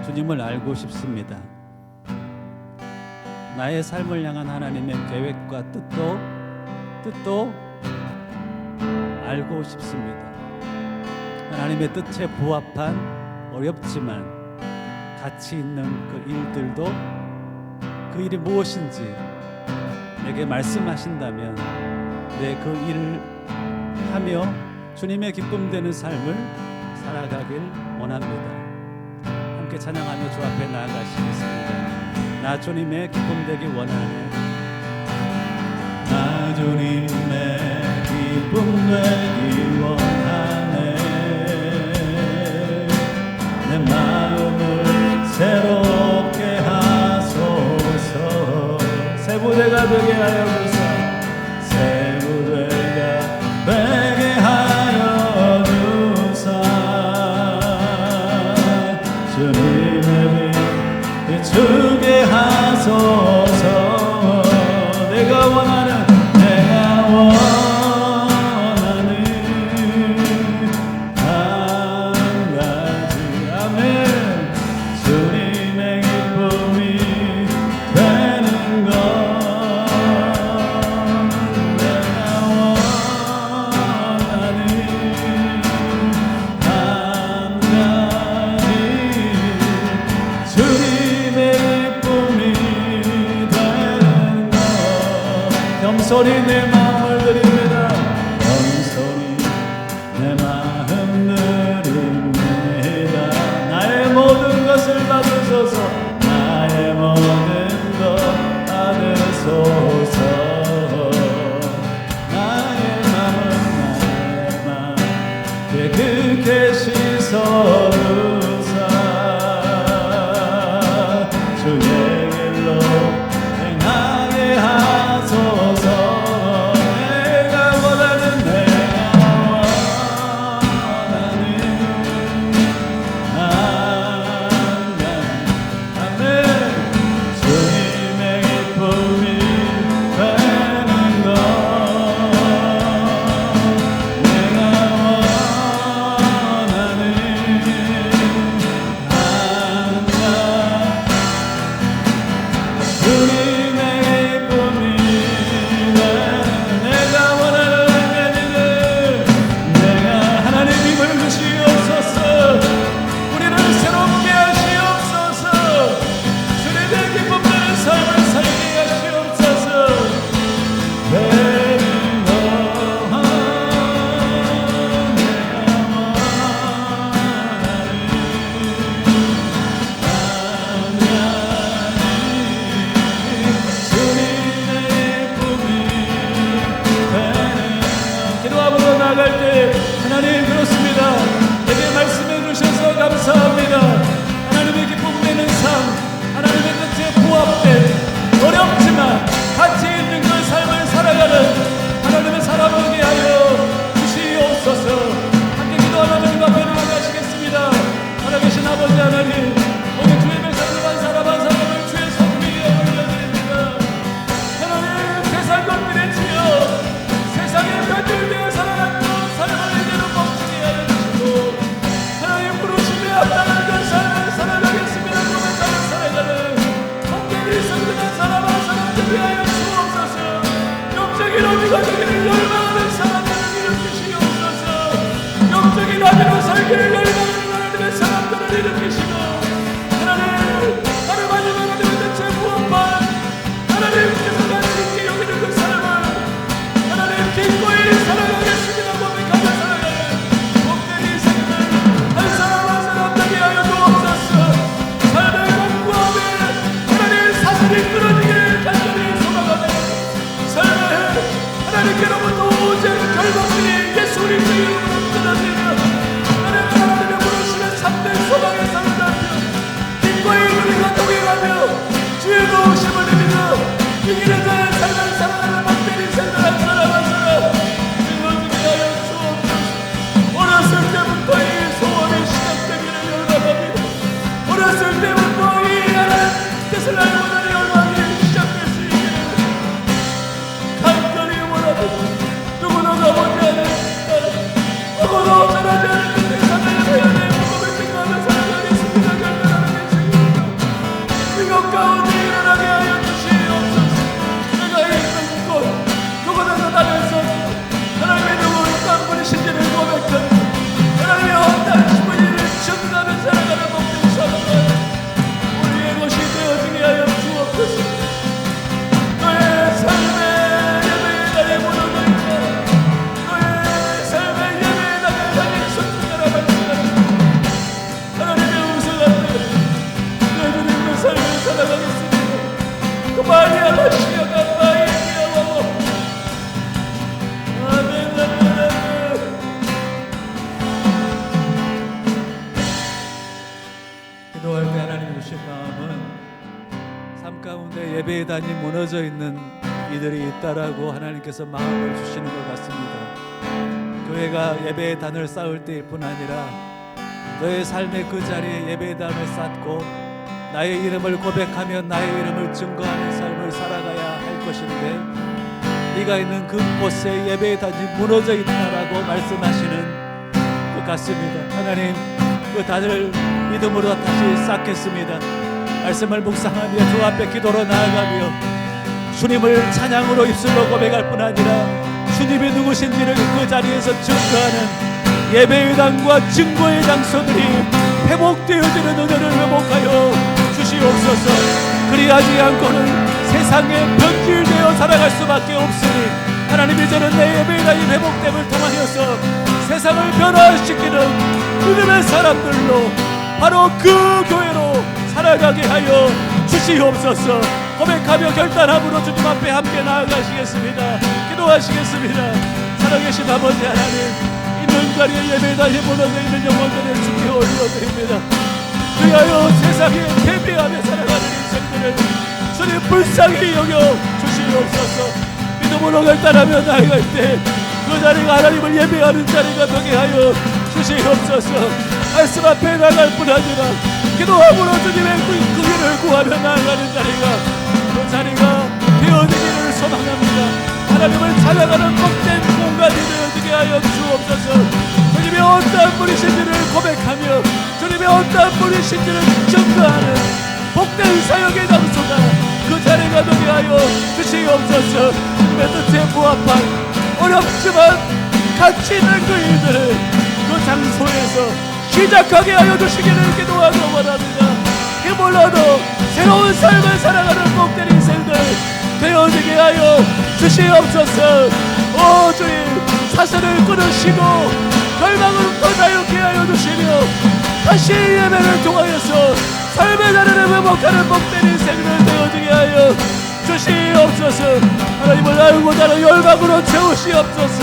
Speaker 1: 주님을 알고 싶습니다. 나의 삶을 향한 하나님의 계획과 뜻도 뜻도 알고 싶습니다. 하나님의 뜻에 부합한 어렵지만 가치 있는 그 일들도 그 일이 무엇인지 내게 말씀하신다면 내 그 일을 하며 주님의 기쁨 되는 삶을 살아가길 원합니다. 함께 찬양하며 주 앞에 나아가시겠습니다. 나 주님의 기쁨 되기 원하네.
Speaker 2: 나 주님의 기쁨 되기 원하네. 내 마음을 새롭게 하소서. 새 부대가 되게 하여 주사. 새 부대가 되게 하여 주사. 주님의 빛 비추게 하소서. 내가 원하는 한 가지. 아멘. 주님의 기쁨이 되는 것. 내가 원하는 한 가지. 주님의 기쁨이 되는 것. 겸손히 내 마음을 드립니다. 겸손히 내 마음 드립니다. 나의 모든 것을 받으소서. 나의 모든 것 받으소서. 나의 마음 깨끗게 씻어주사. 주의 길로 행하게 하소서. 나아갈 때 하나님 그렇습니다. 내게 말씀해 주셔서 감사합니다. 하나님의 기쁨 되는 삶, 하나님의 뜻에 부합된 어렵지만 가치 있는 그 삶을 살아가는 하나님의 사람 되게 하여 주시옵소서. 함께 기도하며 주님 앞에 나아가시겠습니다. 살아계신 아버지 하나님, 오늘 주의 백성들 한 사람 한 사람을 주의 손 위에 올려드립니다. 하나님, 세상 것들에 치여 세상의 변질되어 살아가는 삶을 이제는 멈추게 하여 주시고, 하나님 부르심에 합당한 그 삶을 살아가겠습니다. 그의 삶을 살아가는 성경이 성전한 사람 한 사람 되게 하여 주옵소서. 영적인 어미가 되기를 열망하는 사람들을 일으키시옵소서. 영적인 아비로 살기를 열망하는 하나님의 사람들을 일으키시고, 하나님 나를 마지막 하나님의 대체 무엇만 하나님께서 같이 있게 여기는 그 삶을 하나님 기꺼이 살아가겠습니다. 고백하며 살아가는 복된 인생들 한 사람 한 사람 되게 하여 주옵소서. 삶의 공부함에 하나님 사슬이 끊어지기를 간절히 소망하며 삶을 하나님께로
Speaker 1: 예배단이 무너져 있는 이들이 있다라고 하나님께서 마음을 주시는 것 같습니다. 교회가 예배단을 쌓을 때일 뿐 아니라 너의 삶의 그 자리에 예배단을 쌓고 나의 이름을 고백하며 나의 이름을 증거하는 삶을 살아가야 할 것인데, 네가 있는 그곳에 예배단이 무너져 있다라고 말씀하시는 것 같습니다. 하나님, 그 단을 믿음으로 다시 쌓겠습니다. 말씀을 묵상하며 주 앞에 기도로 나아가며 주님을 찬양으로 입술로 고백할 뿐 아니라 주님이 누구신지를 그 자리에서 증거하는 예배의 당과 증거의 장소들이 회복되어지는 은혜를 회복하여 주시옵소서. 그리하지 않고는 세상에 변질되어 살아갈 수밖에 없으니 하나님, 이제는 내 예배의 당이 회복됨을 통하여서 세상을 변화시키는 믿음의 사람들로 바로 그 교회로 살아가게 하여 주시옵소서. 고백하며 결단함으로 주님 앞에 함께 나아가시겠습니다. 기도하시겠습니다. 살아계신 아버지 하나님, 있는 자리에 예배단이 무너져 있는 영혼들을 주께 올려드립니다. 그리하여 세상에 패배하며 살아가는 인생들을 주님 불쌍히 여겨 주시옵소서. 믿음으로 결단하며 나아갈 때 그 자리가 하나님을 예배하는 자리가 되게 하여 주시옵소서. 말씀 앞에 나갈 뿐 아니라 기도함으로 주님의 그 길을 구하며 나아가는 자리가, 그 자리가 되어지기를 소망합니다. 하나님을 찾아가는 복된 공간이 되어지게 하여 주옵소서. 주님의 어떠한 분이신지를 고백하며 주님의 어떠한 분이신지를 증거하는 복된 사역의 장소가 그 자리가 되게 하여 주시옵소서. 주님의 뜻에 부합한 어렵지만 가치 있는 그 일들을 그 장소에서 시작하게 하여 주시기를 기도하고 원합니다. 힘을로도 새로운 삶을 살아가는 복된 인생들 되어지게 하여 주시옵소서. 오 주님, 사슬을 끊으시고 결망으로부터 자유케 하여 주시며 다시 예배를 통하여서 삶의 자리를 회복하는 복된 인생들 되어지게 하여 주시옵소서. 하나님을 알고자 하는 열망으로 채우시옵소서.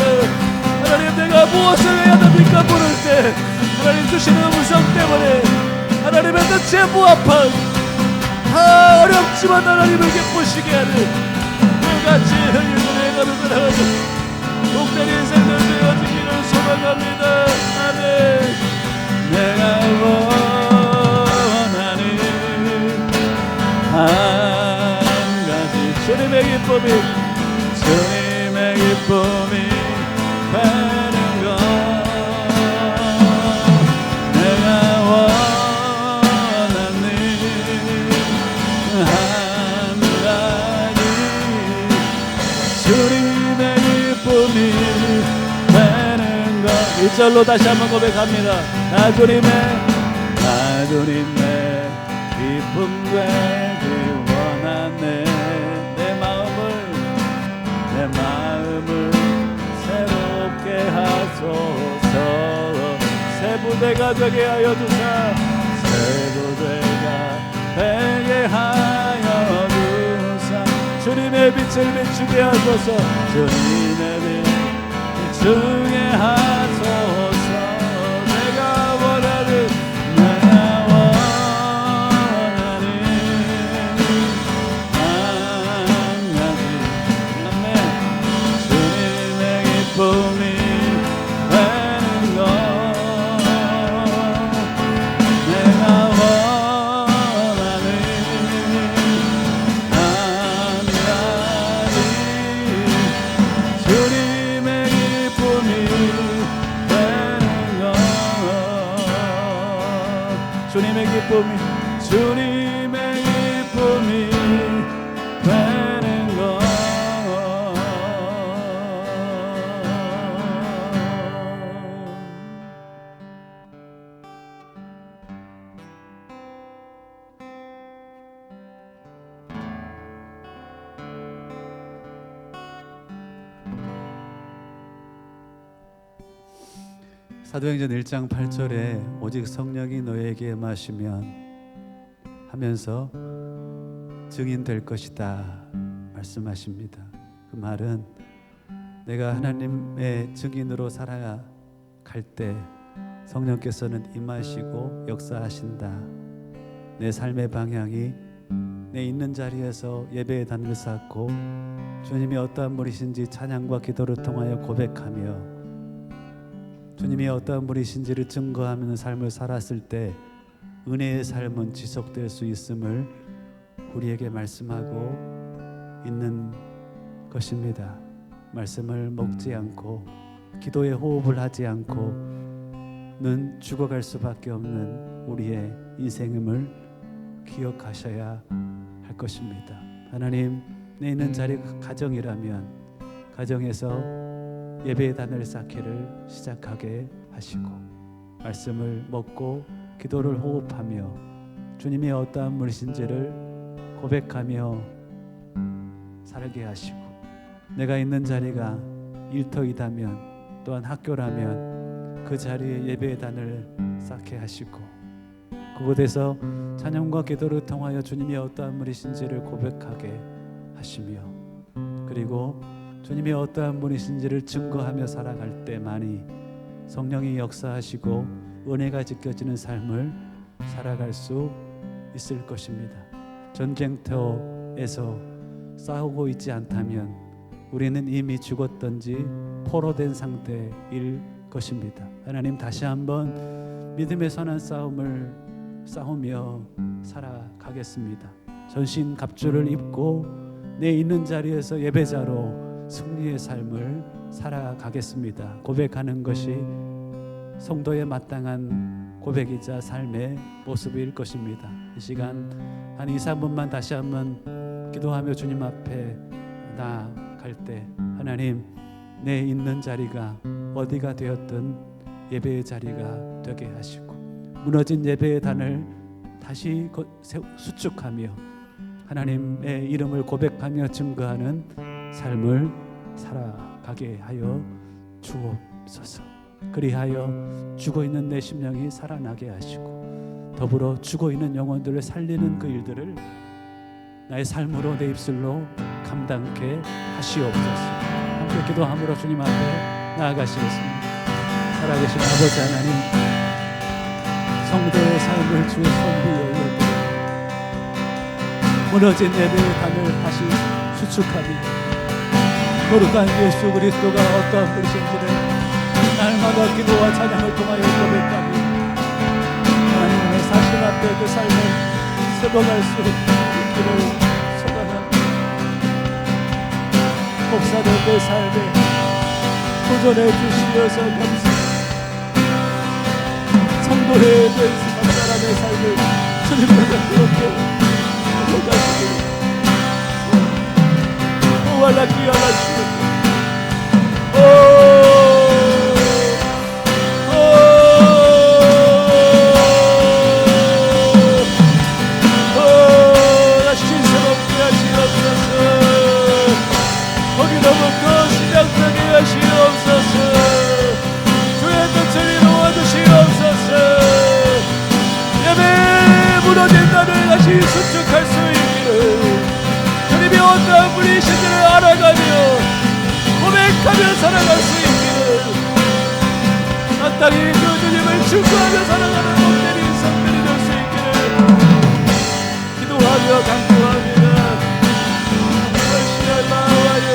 Speaker 1: 하나님, 내가 무엇을 해야 됩니까 물을 때 하나님 주시는 음성 때문에 하나님의 뜻에 부합한 다 어렵지만 하나님을 기쁘시게 하는 그같이 흘리는 가루들하고 복된 인생들 되어지기를 소망합니다. 아멘. 내가 원하는 한 가지 주님의 기쁨이 되는 것, 내가 원하는 한 가지 주님의 기쁨이 되는 것. 1절로 다시 한번 고백합니다. 나 주님의 기쁨 되기 원하네. 내 마음을 새롭게 하소서. 새 부대가 되게 하여 주사, 새 부대가 되게 하여 주사. 주님의 빛을 비추게 하소서. 주님의 빛 비추게 하소서. 내가 원하는 기쁨이 되는 것, 내가 원하는 한 가지 주님의 기쁨이 되는 것, 주님의 기쁨이 되는 것. 사도행전 1장 8절에 오직 성령이 너에게 임하시면 하면서 증인 될 것이다 말씀하십니다. 그 말은 내가 하나님의 증인으로 살아갈 때 성령께서는 임하시고 역사하신다. 내 삶의 방향이
Speaker 2: 내 있는 자리에서 예배의 단을 쌓고 주님이 어떠한 분이신지 찬양과 기도를 통하여 고백하며 주님이 어떠한 분이신지를 증거하는 삶을 살았을 때 은혜의 삶은 지속될 수 있음을 우리에게 말씀하고 있는 것입니다. 말씀을 먹지 않고 기도에 호흡을 하지 않고는 죽어갈 수밖에 없는 우리의 인생임을 기억하셔야 할 것입니다. 하나님, 내 있는 자리 가정이라면 가정에서 예배의 단을 쌓기를 시작하게 하시고 말씀을 먹고 기도를 호흡하며 주님이 어떠한 분이신지를 고백하며 살게 하시고 내가 있는 자리가 일터이다면 또한 학교라면 그 자리에 예배의 단을 쌓게 하시고 그곳에서 찬양과 기도를 통하여 주님이 어떠한 분이신지를 고백하게 하시며 그리고 주님이 어떠한 분이신지를 증거하며 살아갈 때만이 성령이 역사하시고 은혜가 지켜지는 삶을 살아갈 수 있을 것입니다. 전쟁터에서 싸우고 있지 않다면 우리는 이미 죽었던지 포로된 상태일 것입니다. 하나님, 다시 한번 믿음의 선한 싸움을 싸우며 살아가겠습니다. 전신 갑주를 입고 내 있는 자리에서 예배자로 승리의 삶을 살아가겠습니다. 고백하는 것이 성도의 마땅한 고백이자 삶의 모습일 것입니다. 이 시간 한 2, 3분만 다시 한번 기도하며 주님 앞에 나아갈 때 하나님, 내 있는 자리가 어디가 되었든 예배의 자리가 되게 하시고 무너진 예배의 단을 다시 수축하며 하나님의 이름을 고백하며 증거하는 삶을 살아가게 하여 주옵소서. 그리하여 죽어있는 내 심령이 살아나게 하시고 더불어 죽어있는 영혼들을 살리는 그 일들을 나의 삶으로 내 입술로 감당케 하시옵소서. 함께 기도함으로 주님 앞에 나아가시겠습니다. 살아계신 아버지 하나님, 성도의 삶을 주의 손 위에 올려드려 무너진 예배의 단을 다시 수축하며 거룩한 예수 그리스도가 어떠한 분이신지를 날마다 기도와 찬양을 통하여 고백하며 하나님의 사신 앞에 그 삶을 세워갈 수 있기를 소망합니다. 목사들의 삶에 도전해 주시어서 감사합니다. 성도의 한 사람의 삶을 주님께서 그렇게 가시기를 오할라 기하시고 신스럽게 하시옵소서. 거기로부터 시작되게 하시옵소서. 주의 뜻을 이루어 주시옵소서. 예배 무너진 단을 다시 수축할 수 있기를 주님이 어떠한 분이신지를 알아가며 고백하며 살아갈 수 있기를 마땅히 그 주님을 증거하며 살아가는 복된 인생들이 될 수 있기를 기도하며 간구합니다. 시간 나와요.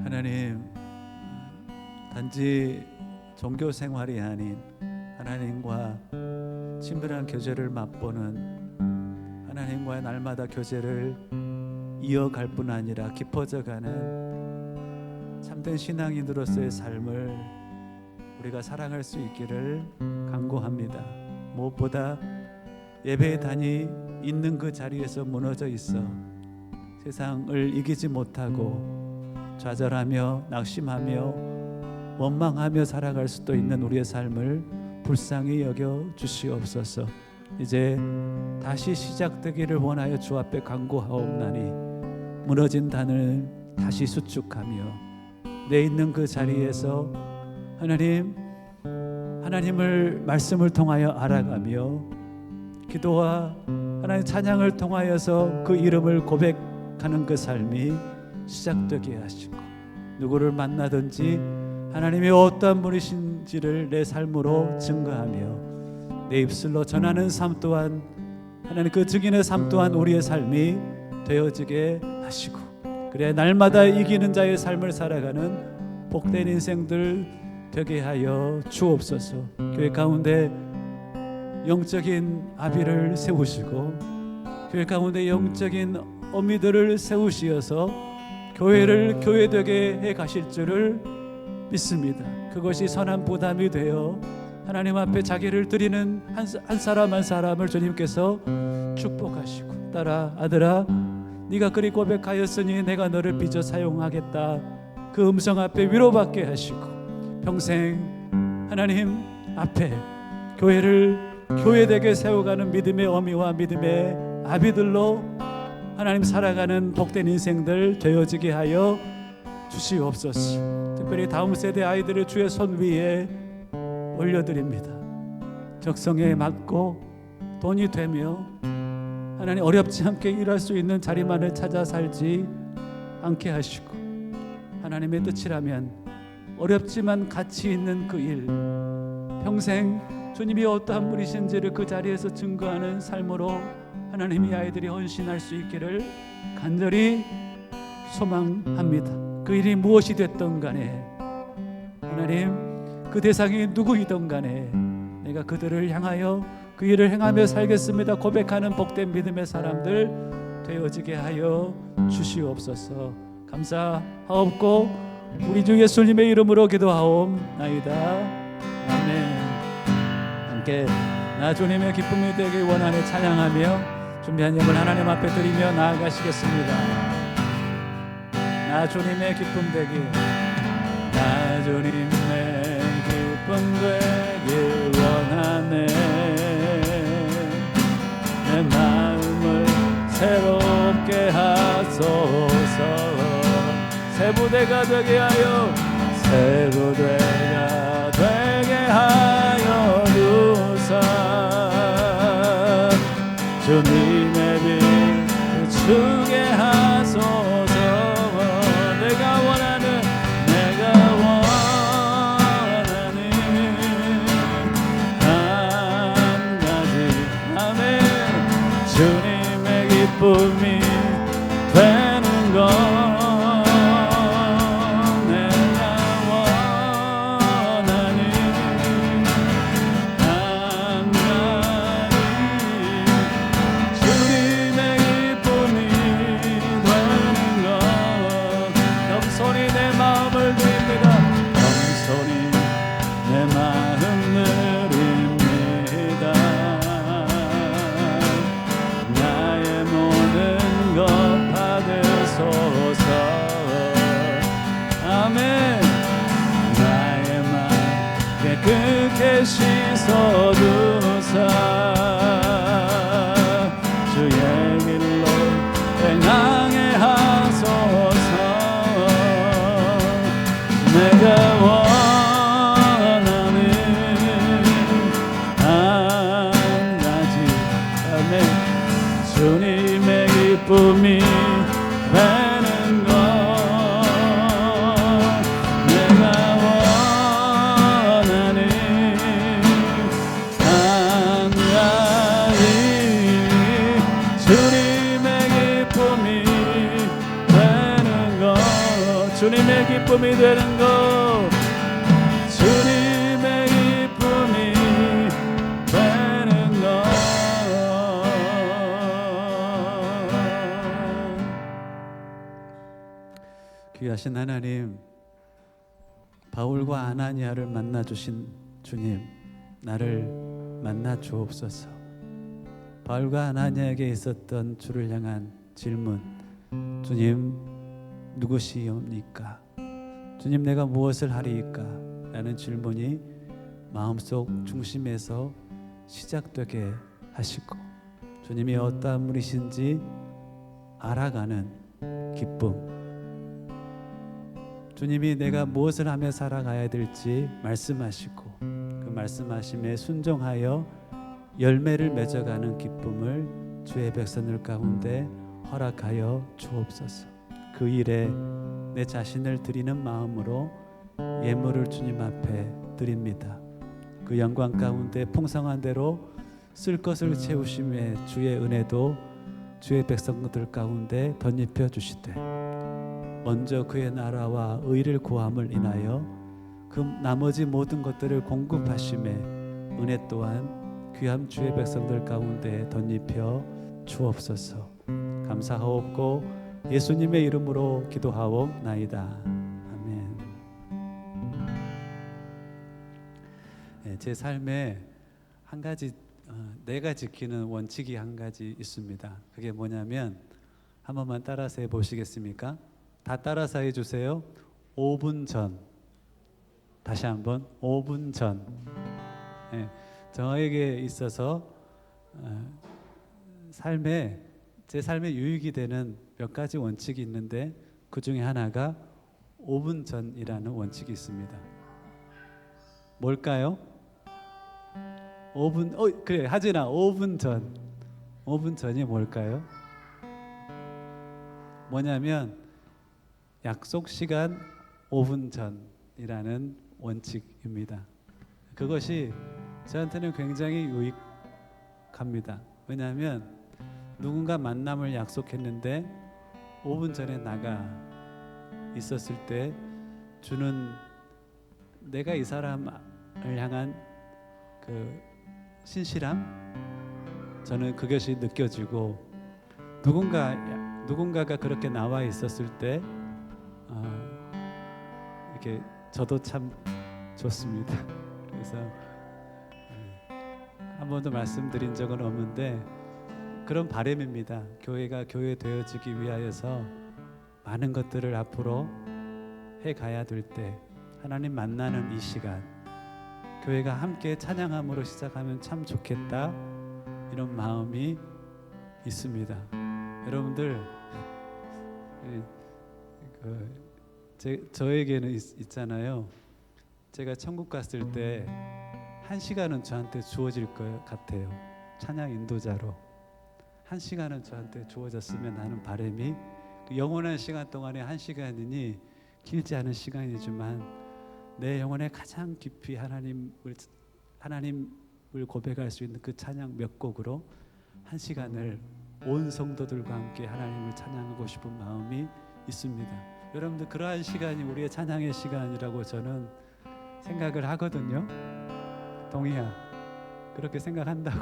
Speaker 2: 하나님, 단지 종교 생활이 아닌 하나님과 친밀한 교제를 맛보는 하나님과의 날마다 교제를 이어갈 뿐 아니라 깊어져가는 참된 신앙인으로서의 삶을 우리가 살아갈 수 있기를 간구합니다. 무엇보다 예배의 단이 있는 그 자리에서 무너져 있어 세상을 이기지 못하고 좌절하며 낙심하며 원망하며 살아갈 수도 있는 우리의 삶을 불쌍히 여겨 주시옵소서. 이제 다시 시작되기를 원하여 주 앞에 간구하옵나니 무너진 단을 다시 수축하며 내 있는 그 자리에서 하나님을 말씀을 통하여 알아가며 기도와
Speaker 1: 하나님 찬양을 통하여서 그 이름을 고백하는 그 삶이 시작되게 하시고, 누구를 만나든지 하나님이 어떠한 분이신지를 내 삶으로 증거하며 내 입술로 전하는 삶 또한, 하나님 그 증인의 삶 또한 우리의 삶이 되어지게 하시고, 그래 날마다 이기는 자의 삶을 살아가는 복된 인생들 되게 하여 주옵소서. 교회 가운데 영적인 아비를 세우시고 교회 가운데 영적인 어미들을 세우시어서 교회를 교회되게 해 가실 줄을 믿습니다. 그것이 선한 보담이 되어 하나님 앞에 자기를 드리는 한 사람 한 사람을 주님께서 축복하시고, 딸아 아들아 네가 그리 고백하였으니 내가 너를 빚어 사용하겠다, 그 음성 앞에 위로받게 하시고, 평생 하나님 앞에 교회를 교회되게 세워가는 믿음의 어미와 믿음의 아비들로 하나님 살아가는 복된 인생들 되어지게 하여 주시옵소서. 특별히 다음 세대 아이들을 주의 손 위에 올려드립니다. 적성에 맞고 돈이 되며 하나님 어렵지 않게 일할 수 있는 자리만을 찾아 살지 않게 하시고, 하나님의 뜻이라면 어렵지만 가치 있는 그 일, 평생 주님이 어떠한 분이신지를 그 자리에서 증거하는 삶으로 하나님의 아이들이 헌신할 수 있기를 간절히 소망합니다. 그 일이 무엇이 됐든 간에 하나님 그 대상이 누구이든 간에 내가 그들을 향하여 그 일을 행하며 살겠습니다 고백하는 복된 믿음의 사람들 되어지게 하여 주시옵소서. 감사하옵고 우리 주 예수님의 이름으로 기도하옵나이다. 아멘. 함께 나 주님의 기쁨이 되길 원하네 찬양하며 준비한 예물 하나님 앞에 드리며 나아가시겠습니다. 나 주님의 기쁨 되길, 나 주님의 기쁨 되길 원하네. 내 마음을 새롭게 하소서. 새 부대가 되게 하여, 새 부대가 되게 하여 주사. 주님의 빛 비추게 하소서. 내가 원하는 한 가지, 아멘. 주님의 기쁨이 되는 것, 깨끗게 씻어주사. 주의 길로 행하게 하소서. 내가 원하는 한 가지, 아멘. 주님의 기쁨이 되는 것, 주님의 기쁨이 되는 것, 주님의 기쁨이 되는 것. 귀하신 하나님, 바울과 아나니아를 만나 주신 주님, 나를 만나 주옵소서. 바울과 아나니아에게 있었던 주를 향한 질문, 주님 누구시옵니까? 주님 내가 무엇을 하리이까? 라는 질문이 마음속 중심에서 시작되게 하시고, 주님이 어떠한 분이신지 알아가는 기쁨, 주님이 내가 무엇을 하며 살아가야 될지 말씀하시고 그 말씀하심에 순종하여 열매를 맺어가는 기쁨을
Speaker 2: 주의 백성들 가운데 허락하여 주옵소서. 그 일에 내 자신을 드리는 마음으로 예물을 주님 앞에 드립니다. 그 영광 가운데 풍성한 대로 쓸 것을 채우심에 주의 은혜도 주의 백성들 가운데 덧입혀 주시되 먼저 그의 나라와 의를 구함을 인하여 그 나머지 모든 것들을 공급하심에 은혜 또한 귀한 주의 백성들 가운데 덧입혀 주옵소서. 감사하옵고 예수님의 이름으로 기도하옵나이다. 아멘. 제 삶에 한 가지 내가 지키는 원칙이 한 가지 있습니다. 그게 뭐냐면 한 번만 따라서 해보시겠습니까? 다 따라서 해주세요. 5분 전. 다시 한번 5분 전. 저에게 있어서 제 삶에 유익이 되는 몇 가지 원칙이 있는데 그 중에 하나가 5분 전이라는 원칙이 있습니다. 뭘까요? 5분 그래 하진아 5분 전. 5분 전이 뭘까요? 뭐냐면 약속 시간 5분 전이라는 원칙입니다. 그것이 저한테는 굉장히 유익합니다. 왜냐하면 누군가 만남을 약속했는데 5분 전에 나가 있었을 때 주는 내가 이 사람을 향한 그 신실함, 저는 그것이 느껴지고 누군가가 그렇게 나와 있었을 때 이렇게 저도 참 좋습니다. 그래서 한 번도 말씀드린 적은 없는데 그런 바람입니다. 교회가 교회 되어지기 위하여서 많은 것들을 앞으로 해가야 될 때 하나님 만나는 이 시간 교회가 함께 찬양함으로 시작하면 참 좋겠다 이런 마음이 있습니다. 여러분들 저에게는 있잖아요. 제가 천국 갔을 때 1시간은 저한테 주어질 것 같아요. 찬양 인도자로 1시간은 저한테 주어졌으면 하는 바람이 그 영원한 시간 동안에 1시간이니 길지 않은 시간이지만 내 영혼에 가장 깊이 하나님을 고백할 수 있는 그 찬양 몇 곡으로 1시간을 온 성도들과 함께 하나님을 찬양하고 싶은 마음이 있습니다. 여러분들 그러한 시간이 우리의 찬양의 시간이라고 저는 생각을 하거든요. 동희야 그렇게 생각한다고.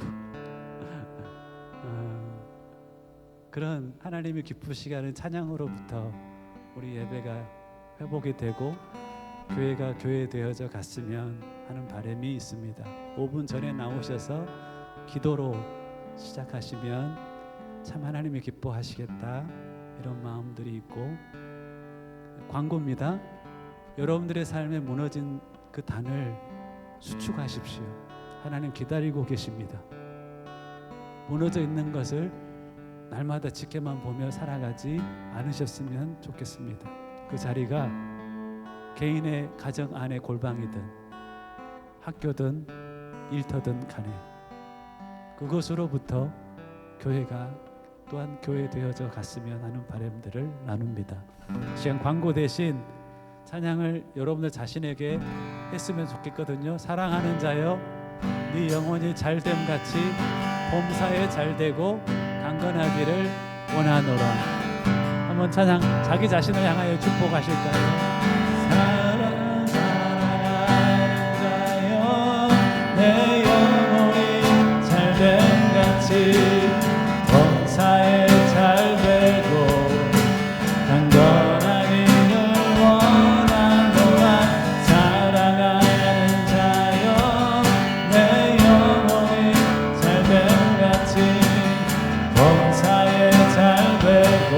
Speaker 2: 그런 하나님의 기쁘시게 찬양으로부터 우리 예배가 회복이 되고 교회가 교회 되어져 갔으면 하는 바람이 있습니다. 5분 전에 나오셔서 기도로 시작하시면 참 하나님이 기뻐하시겠다 이런 마음들이 있고, 광고입니다. 여러분들의 삶에 무너진 그 단을 수축하십시오. 하나님 기다리고 계십니다. 무너져 있는 것을 날마다 지켜만 보며 살아가지 않으셨으면 좋겠습니다. 그 자리가 개인의 가정 안의 골방이든 학교든 일터든 간에 그것으로부터 교회가 또한 교회 되어져 갔으면 하는 바람들을 나눕니다. 시간 광고 대신 찬양을 여러분들 자신에게 했으면 좋겠거든요. 사랑하는 자여 네 영혼이 잘됨 같이 범사에 잘되고 강건하기를 원하노라. 한번 찬양 자기 자신을 향하여 축복하실까요? 사랑하는 자여 내 영혼이 잘됨 같이 범사에 잘되고 강건하기를 원하노라. 사랑하는 자여 내 영혼이 잘됨 같이 범사에 잘되고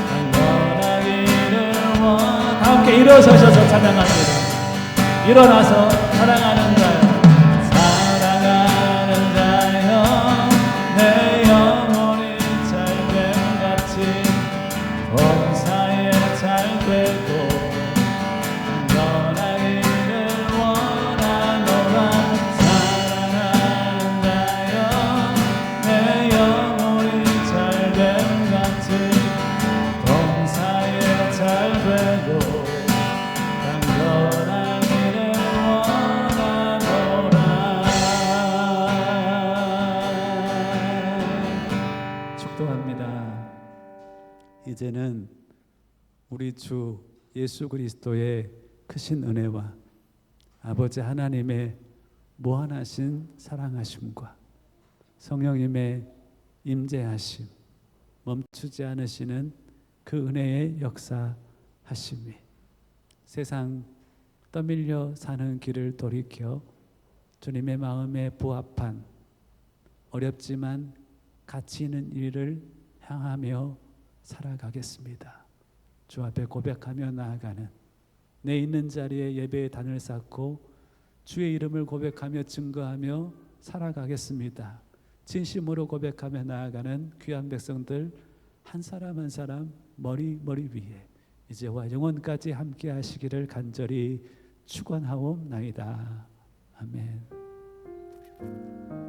Speaker 2: 강건하기를 원하노라. 함께 일어서셔서 찬양합니다. 일어나서 사랑하는 자여 사랑하는 자여 내 영혼이 잘됨 같이 범사에 잘되고 강건하기를 원하노라. 사랑하는 자여 내 영혼이
Speaker 1: 이제는 우리 주 예수 그리스도의 크신 은혜와 아버지 하나님의 무한하신 사랑하심과 성령님의 임재하심, 멈추지 않으시는 그 은혜의 역사하심이 세상 떠밀려 사는 길을 돌이켜 주님의 마음에 부합한 어렵지만 가치 있는 일을 향하며 살아가겠습니다. 주 앞에 고백하며 나아가는 내 있는 자리에 예배의 단을 쌓고 주의 이름을 고백하며 증거하며 살아가겠습니다. 진심으로 고백하며 나아가는 귀한 백성들 한 사람 한 사람 머리 위에 이제와 영원까지 함께 하시기를 간절히 축원하옵나이다. 아멘.